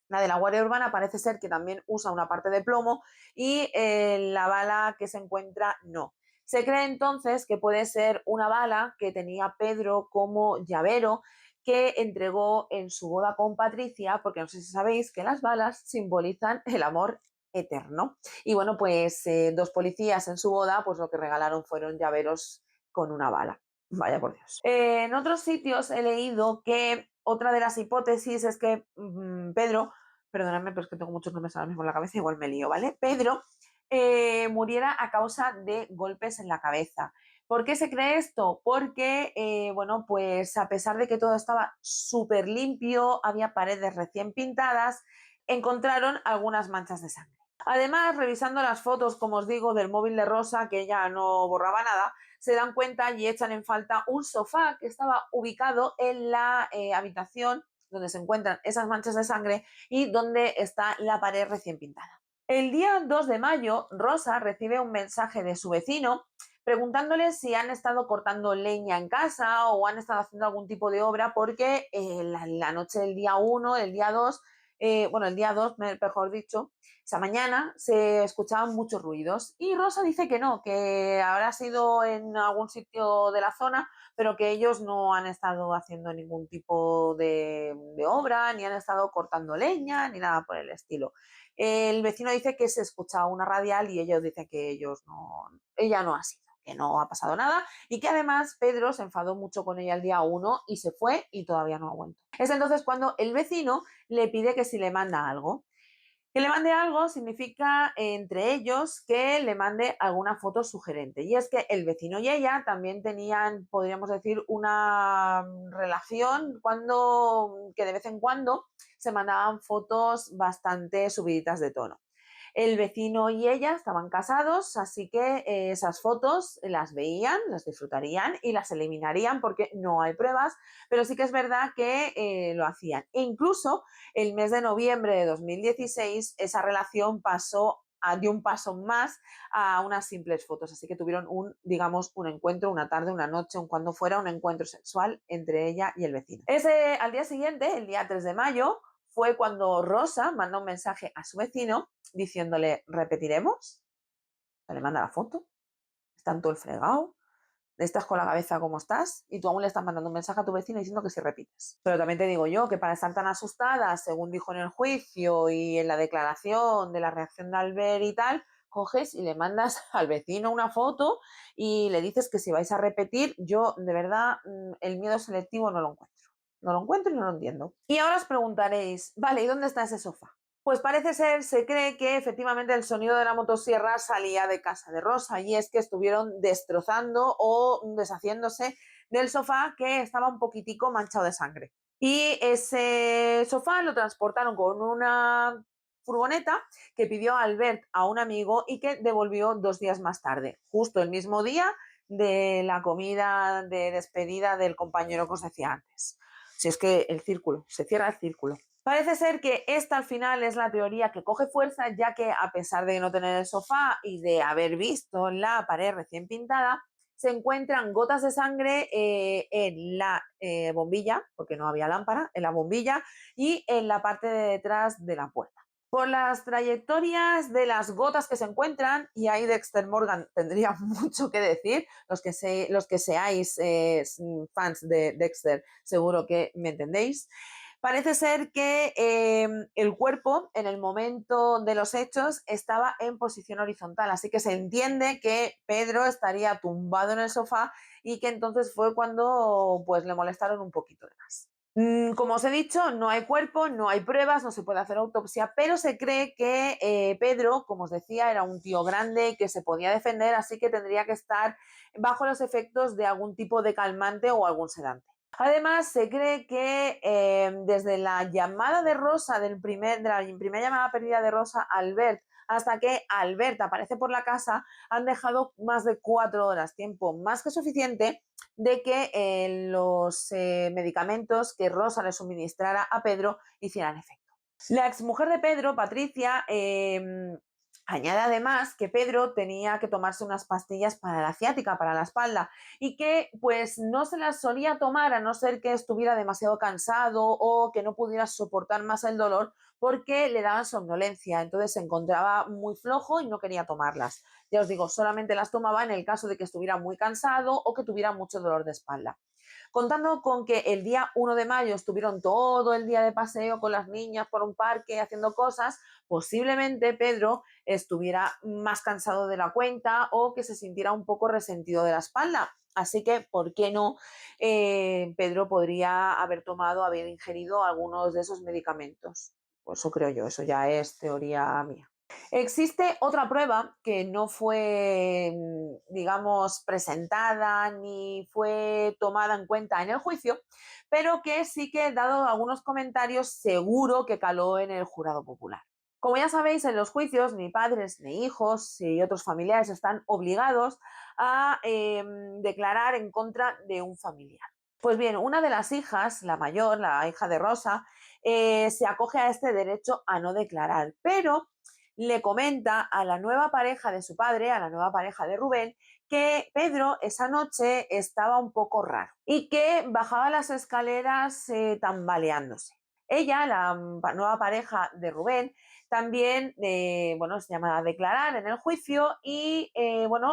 La de la Guardia Urbana parece ser que también usa una parte de plomo y la bala que se encuentra no. Se cree entonces que puede ser una bala que tenía Pedro como llavero que entregó en su boda con Patricia, porque no sé si sabéis que las balas simbolizan el amor eterno. Y bueno, pues 2 policías en su boda, pues lo que regalaron fueron llaveros con una bala. Vaya por Dios. En otros sitios he leído que otra de las hipótesis es que Pedro, perdóname, pero es que tengo muchos nombres ahora mismo en la cabeza, igual me lío, ¿vale? Pedro muriera a causa de golpes en la cabeza. ¿Por qué se cree esto? Porque, bueno, pues a pesar de que todo estaba súper limpio, había paredes recién pintadas, encontraron algunas manchas de sangre. Además, revisando las fotos, como os digo, del móvil de Rosa, que ya no borraba nada, se dan cuenta y echan en falta un sofá que estaba ubicado en la habitación donde se encuentran esas manchas de sangre y donde está la pared recién pintada. El día 2 de mayo, Rosa recibe un mensaje de su vecino preguntándole si han estado cortando leña en casa o han estado haciendo algún tipo de obra porque la noche del día 1, el día 2, bueno, el día 2, mejor dicho, esa mañana se escuchaban muchos ruidos y Rosa dice que no, que habrá sido en algún sitio de la zona, pero que ellos no han estado haciendo ningún tipo de obra, ni han estado cortando leña, ni nada por el estilo. El vecino dice que se escuchaba una radial y ellos dicen que ella no ha sido, que no ha pasado nada y que además Pedro se enfadó mucho con ella el día 1 y se fue y todavía no ha vuelto. Es entonces cuando el vecino le pide que si le manda algo. Que le mande algo significa entre ellos que le mande alguna foto sugerente. Y es que el vecino y ella también tenían, podríamos decir, una relación que de vez en cuando se mandaban fotos bastante subiditas de tono. El vecino y ella estaban casados, así que esas fotos las veían, las disfrutarían y las eliminarían porque no hay pruebas, pero sí que es verdad que lo hacían. E incluso el mes de noviembre de 2016 esa relación dio un paso más a unas simples fotos, así que tuvieron digamos, un encuentro, una tarde, una noche, cuando fuera un encuentro sexual entre ella y el vecino. Al día siguiente, el día 3 de mayo, fue cuando Rosa manda un mensaje a su vecino diciéndole, ¿repetiremos? Le manda la foto, está todo el fregado, estás con la cabeza como estás y tú aún le estás mandando un mensaje a tu vecino diciendo que si repites. Pero también te digo yo que para estar tan asustada, según dijo en el juicio y en la declaración de la reacción de Albert y tal, coges y le mandas al vecino una foto y le dices que si vais a repetir, yo de verdad el miedo selectivo no lo encuentro. No lo encuentro y no lo entiendo. Y ahora os preguntaréis, vale, ¿y dónde está ese sofá? Pues parece ser, se cree que efectivamente el sonido de la motosierra salía de casa de Rosa y es que estuvieron destrozando o deshaciéndose del sofá que estaba un poquitico manchado de sangre. Y ese sofá lo transportaron con una furgoneta que pidió Albert a un amigo y que devolvió 2 días más tarde, justo el mismo día de la comida de despedida del compañero que os decía antes. Si es que el círculo, se cierra el círculo. Parece ser que esta al final es la teoría que coge fuerza, ya que a pesar de no tener el sofá y de haber visto la pared recién pintada, se encuentran gotas de sangre en la bombilla, porque no había lámpara, en la bombilla y en la parte de detrás de la puerta. Por las trayectorias de las gotas que se encuentran, y ahí Dexter Morgan tendría mucho que decir, los que seáis fans de Dexter seguro que me entendéis. Parece ser que el cuerpo en el momento de los hechos estaba en posición horizontal, así que se entiende que Pedro estaría tumbado en el sofá y que entonces fue cuando pues le molestaron un poquito de más. Como os he dicho, no hay cuerpo, no hay pruebas, no se puede hacer autopsia, pero se cree que Pedro, como os decía, era un tío grande que se podía defender, así que tendría que estar bajo los efectos de algún tipo de calmante o algún sedante. Además, se cree que desde la llamada de Rosa, de la primera llamada perdida de Rosa a Albert, hasta que Albert aparece por la casa, han dejado más de 4 horas, tiempo más que suficiente de que los medicamentos que Rosa le suministrara a Pedro hicieran efecto. La exmujer de Pedro, Patricia, añade además que Pedro tenía que tomarse unas pastillas para la ciática, para la espalda, y que pues no se las solía tomar a no ser que estuviera demasiado cansado o que no pudiera soportar más el dolor porque le daban somnolencia, entonces se encontraba muy flojo y no quería tomarlas. Ya os digo, solamente las tomaba en el caso de que estuviera muy cansado o que tuviera mucho dolor de espalda. Contando con que el día 1 de mayo estuvieron todo el día de paseo con las niñas por un parque haciendo cosas, posiblemente Pedro estuviera más cansado de la cuenta o que se sintiera un poco resentido de la espalda. Así que, ¿por qué no? Pedro podría haber ingerido algunos de esos medicamentos. Pues eso creo yo, eso ya es teoría mía. Existe otra prueba que no fue, digamos, presentada ni fue tomada en cuenta en el juicio, pero que sí que, dado algunos comentarios, seguro que caló en el jurado popular. Como ya sabéis, en los juicios ni padres ni hijos y otros familiares están obligados a declarar en contra de un familiar. Pues bien, una de las hijas, la mayor, la hija de Rosa, se acoge a este derecho a no declarar, pero le comenta a la nueva pareja de su padre, a la nueva pareja de Rubén, que Pedro esa noche estaba un poco raro y que bajaba las escaleras tambaleándose. Ella, la nueva pareja de Rubén, también se llama a declarar en el juicio y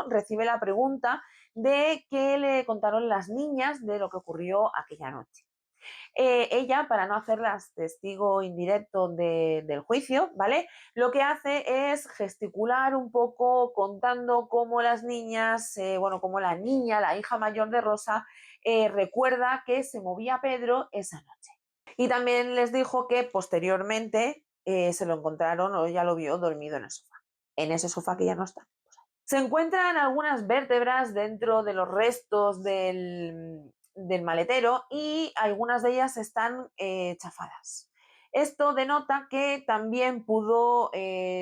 recibe la pregunta de qué le contaron las niñas de lo que ocurrió aquella noche. Ella, para no hacerlas testigo indirecto del juicio, ¿vale? Lo que hace es gesticular un poco contando cómo las niñas, como la niña, la hija mayor de Rosa, recuerda que se movía Pedro esa noche. Y también les dijo que posteriormente se lo encontraron o ella lo vio dormido en el sofá. En ese sofá que ya no está. Se encuentran algunas vértebras dentro de los restos del maletero y algunas de ellas están chafadas. Esto denota que también pudo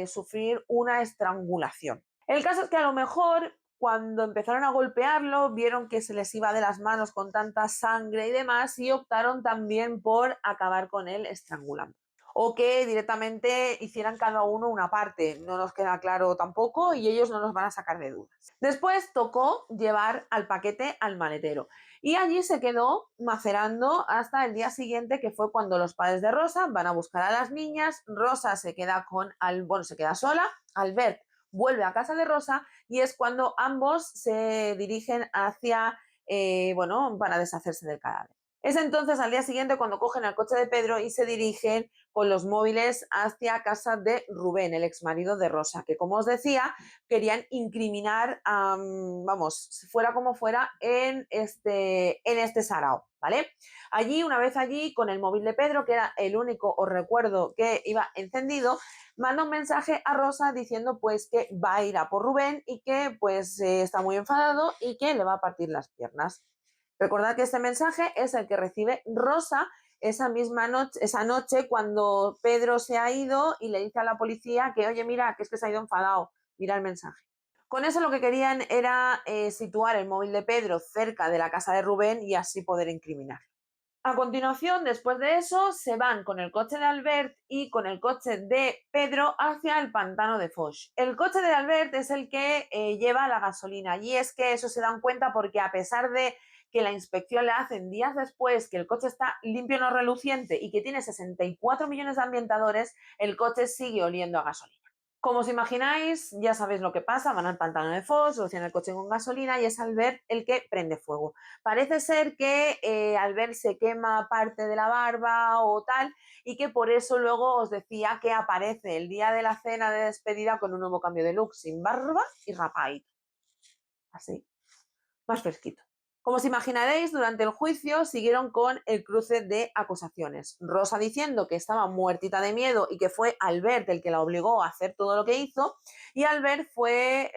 sufrir una estrangulación. El caso es que a lo mejor cuando empezaron a golpearlo vieron que se les iba de las manos con tanta sangre y demás y optaron también por acabar con él estrangulando. O que directamente hicieran cada uno una parte, no nos queda claro tampoco y ellos no nos van a sacar de dudas. Después tocó llevar al paquete al maletero y allí se quedó macerando hasta el día siguiente, que fue cuando los padres de Rosa van a buscar a las niñas. Rosa se queda se queda sola, Albert vuelve a casa de Rosa y es cuando ambos se dirigen hacia, para deshacerse del cadáver. Es entonces al día siguiente cuando cogen el coche de Pedro y se dirigen con los móviles hacia casa de Rubén, el exmarido de Rosa, que como os decía, querían incriminar, fuera como fuera, en este sarao, ¿vale? Allí, una vez allí, con el móvil de Pedro, que era el único, os recuerdo, que iba encendido, manda un mensaje a Rosa diciendo pues que va a ir a por Rubén y que pues está muy enfadado y que le va a partir las piernas. Recordad que este mensaje es el que recibe Rosa esa noche cuando Pedro se ha ido y le dice a la policía que, oye, mira, que es que se ha ido enfadado, mira el mensaje. Con eso lo que querían era situar el móvil de Pedro cerca de la casa de Rubén y así poder incriminarlo. A continuación, después de eso, se van con el coche de Albert y con el coche de Pedro hacia el pantano de Foix. El coche de Albert es el que lleva la gasolina y es que eso se dan cuenta porque a pesar de que la inspección le hacen días después, que el coche está limpio, no reluciente y que tiene 64 millones de ambientadores, el coche sigue oliendo a gasolina. Como os imagináis, ya sabéis lo que pasa, van al pantano de Foix, rocian el coche con gasolina y es Albert el que prende fuego. Parece ser que Albert se quema parte de la barba o tal y que por eso luego os decía que aparece el día de la cena de despedida con un nuevo cambio de look, sin barba y rapadito. Así, más fresquito. Como os imaginaréis, durante el juicio siguieron con el cruce de acusaciones. Rosa diciendo que estaba muertita de miedo y que fue Albert el que la obligó a hacer todo lo que hizo. Y Albert pues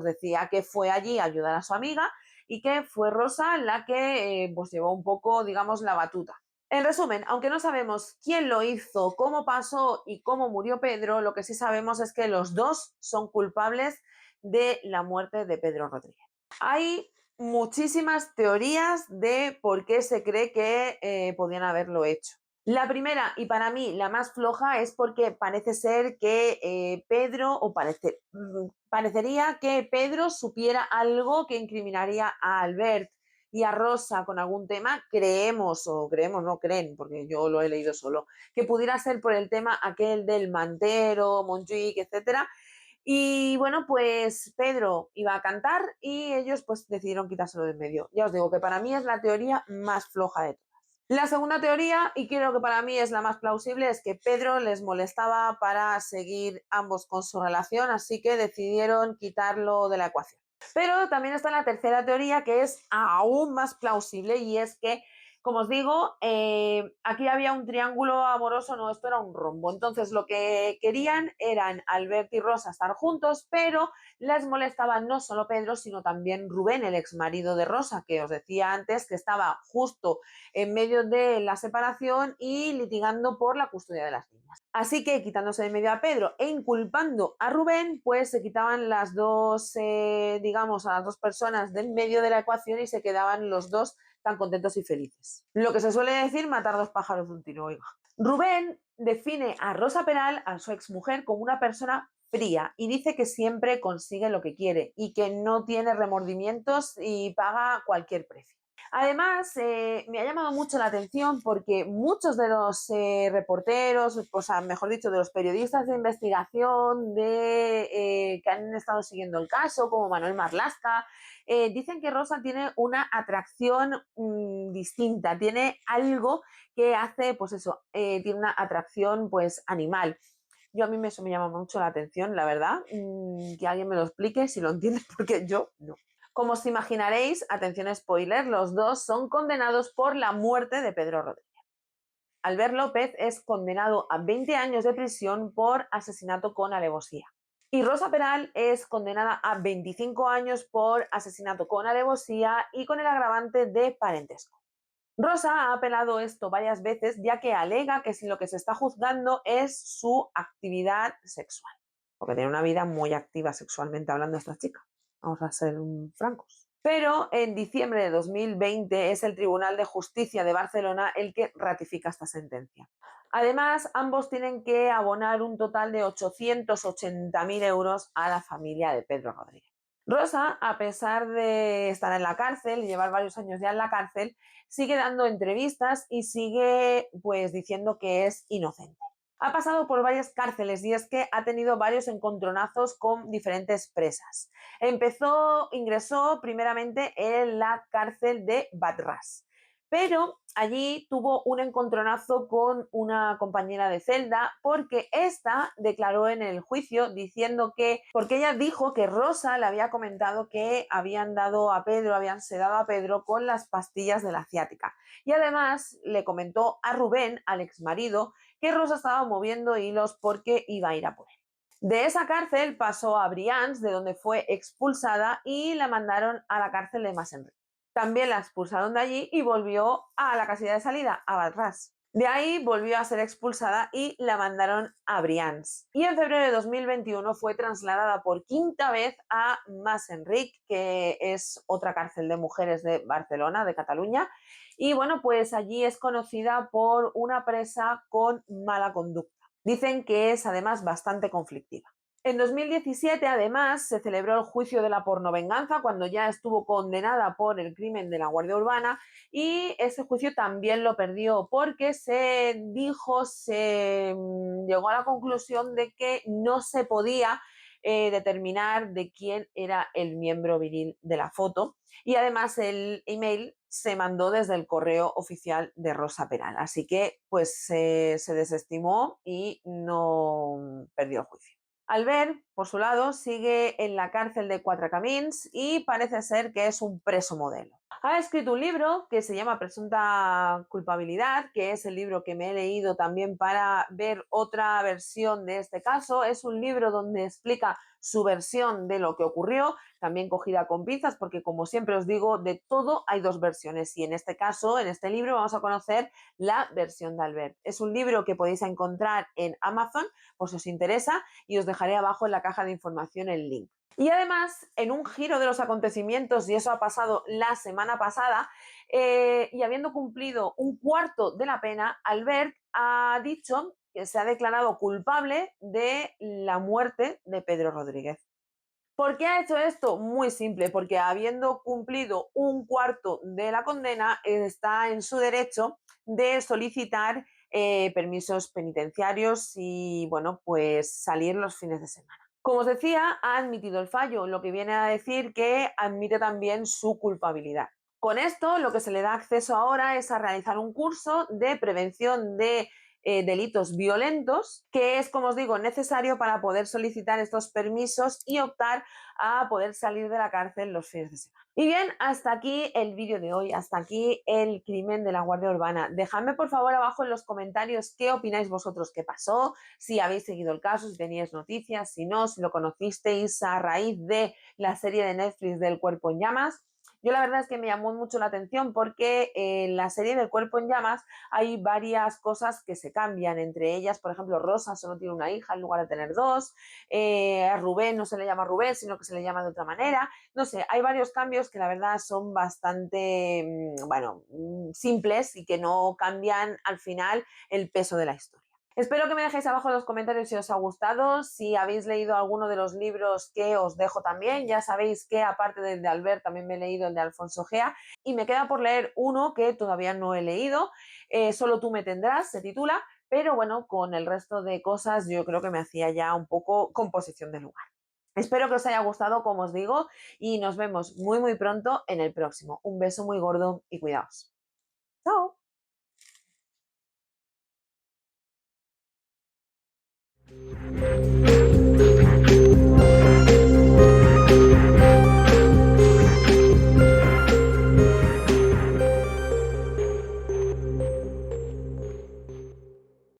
decía que fue allí a ayudar a su amiga y que fue Rosa la que pues llevó un poco, digamos, la batuta. En resumen, aunque no sabemos quién lo hizo, cómo pasó y cómo murió Pedro, lo que sí sabemos es que los dos son culpables de la muerte de Pedro Rodríguez. Hay muchísimas teorías de por qué se cree que podían haberlo hecho. La primera, y para mí la más floja, es porque parece ser que parecería que Pedro supiera algo que incriminaría a Albert y a Rosa con algún tema. Creemos, no creen, porque yo lo he leído solo, que pudiera ser por el tema aquel del mantero, Montjuic, etcétera. Y bueno, pues Pedro iba a cantar y ellos pues decidieron quitárselo de en medio. Ya os digo que para mí es la teoría más floja de todas. La segunda teoría, y creo que para mí es la más plausible, es que Pedro les molestaba para seguir ambos con su relación, así que decidieron quitarlo de la ecuación. Pero también está la tercera teoría, que es aún más plausible, y es que, como os digo, aquí había un triángulo amoroso, no, esto era un rombo. Entonces lo que querían eran Albert y Rosa estar juntos, pero les molestaba no solo Pedro, sino también Rubén, el exmarido de Rosa, que os decía antes que estaba justo en medio de la separación y litigando por la custodia de las niñas. Así que quitándose de medio a Pedro e inculpando a Rubén, pues se quitaban las dos, a las dos personas del medio de la ecuación y se quedaban los dos tan contentos y felices. Lo que se suele decir, matar dos pájaros de un tiro, oiga. Rubén define a Rosa Peral, a su exmujer, como una persona fría y dice que siempre consigue lo que quiere y que no tiene remordimientos y paga cualquier precio. Además, me ha llamado mucho la atención porque muchos de los reporteros, mejor dicho, de los periodistas de investigación que han estado siguiendo el caso, como Manuel Marlasca, dicen que Rosa tiene una atracción distinta, tiene algo que hace, tiene una atracción animal. A mí eso me llama mucho la atención, la verdad, que alguien me lo explique si lo entiende, porque yo no. Como os imaginaréis, atención spoiler, los dos son condenados por la muerte de Pedro Rodríguez. Albert López es condenado a 20 años de prisión por asesinato con alevosía. Y Rosa Peral es condenada a 25 años por asesinato con alevosía y con el agravante de parentesco. Rosa ha apelado esto varias veces, ya que alega que lo que se está juzgando es su actividad sexual, porque tiene una vida muy activa sexualmente hablando esta chica, vamos a ser francos. Pero en diciembre de 2020 es el Tribunal de Justicia de Barcelona el que ratifica esta sentencia. Además, ambos tienen que abonar un total de 880.000 euros a la familia de Pedro Rodríguez. Rosa, a pesar de estar en la cárcel y llevar varios años ya en la cárcel, sigue dando entrevistas y sigue pues diciendo que es inocente. Ha pasado por varias cárceles y es que ha tenido varios encontronazos con diferentes presas. Ingresó primeramente en la cárcel de Badras, pero allí tuvo un encontronazo con una compañera de celda porque ésta declaró en el juicio diciendo que, porque ella dijo que Rosa le había comentado que habían sedado a Pedro con las pastillas de la ciática. Y además le comentó a Rubén, al exmarido, que Rosa estaba moviendo hilos porque iba a ir a por él. De esa cárcel pasó a Brians, de donde fue expulsada, y la mandaron a la cárcel de Mas-Enric. También la expulsaron de allí y volvió a la casilla de salida, a Badras. De ahí volvió a ser expulsada y la mandaron a Brians. Y en febrero de 2021 fue trasladada por quinta vez a Mas-Enric, que es otra cárcel de mujeres de Barcelona, de Cataluña. Y bueno, pues allí es conocida por una presa con mala conducta. Dicen que es además bastante conflictiva. En 2017, además, se celebró el juicio de la pornovenganza cuando ya estuvo condenada por el crimen de la Guardia Urbana, y ese juicio también lo perdió porque se llegó a la conclusión de que no se podía determinar de quién era el miembro viril de la foto, y además el email se mandó desde el correo oficial de Rosa Peral, así que pues se desestimó y no perdió el juicio. Albert, por su lado, sigue en la cárcel de Quatre Camins y parece ser que es un preso modelo. Ha escrito un libro que se llama Presunta culpabilidad, que es el libro que me he leído también para ver otra versión de este caso. Es un libro donde explica su versión de lo que ocurrió, también cogida con pinzas, porque como siempre os digo, de todo hay dos versiones, y en este caso, en este libro, vamos a conocer la versión de Albert. Es un libro que podéis encontrar en Amazon, por si os interesa, y os dejaré abajo en la caja de información el link. Y además, en un giro de los acontecimientos, y eso ha pasado la semana pasada, y habiendo cumplido un cuarto de la pena, Albert ha dicho que se ha declarado culpable de la muerte de Pedro Rodríguez. ¿Por qué ha hecho esto? Muy simple, porque habiendo cumplido un cuarto de la condena, está en su derecho de solicitar permisos penitenciarios y, bueno, pues salir los fines de semana. Como os decía, ha admitido el fallo, lo que viene a decir que admite también su culpabilidad. Con esto, lo que se le da acceso ahora es a realizar un curso de prevención de delitos violentos, que es, como os digo, necesario para poder solicitar estos permisos y optar a poder salir de la cárcel los fines de semana. Y bien, hasta aquí el vídeo de hoy, hasta aquí el crimen de la Guardia Urbana. Dejadme por favor abajo en los comentarios qué opináis vosotros que pasó, si habéis seguido el caso, si teníais noticias, si no, si lo conocisteis a raíz de la serie de Netflix del Cuerpo en Llamas. Yo la verdad es que me llamó mucho la atención porque en la serie del Cuerpo en Llamas hay varias cosas que se cambian, entre ellas, por ejemplo, Rosa solo tiene una hija en lugar de tener dos, a Rubén no se le llama Rubén, sino que se le llama de otra manera, no sé, hay varios cambios que la verdad son bastante, bueno, simples y que no cambian al final el peso de la historia. Espero que me dejéis abajo en los comentarios si os ha gustado, si habéis leído alguno de los libros que os dejo también. Ya sabéis que aparte del de Albert también me he leído el de Alfonso Gea, y me queda por leer uno que todavía no he leído, Solo tú me tendrás, se titula, pero bueno, con el resto de cosas yo creo que me hacía ya un poco composición de lugar. Espero que os haya gustado, como os digo, y nos vemos muy muy pronto en el próximo. Un beso muy gordo y cuidaos. ¡Chao!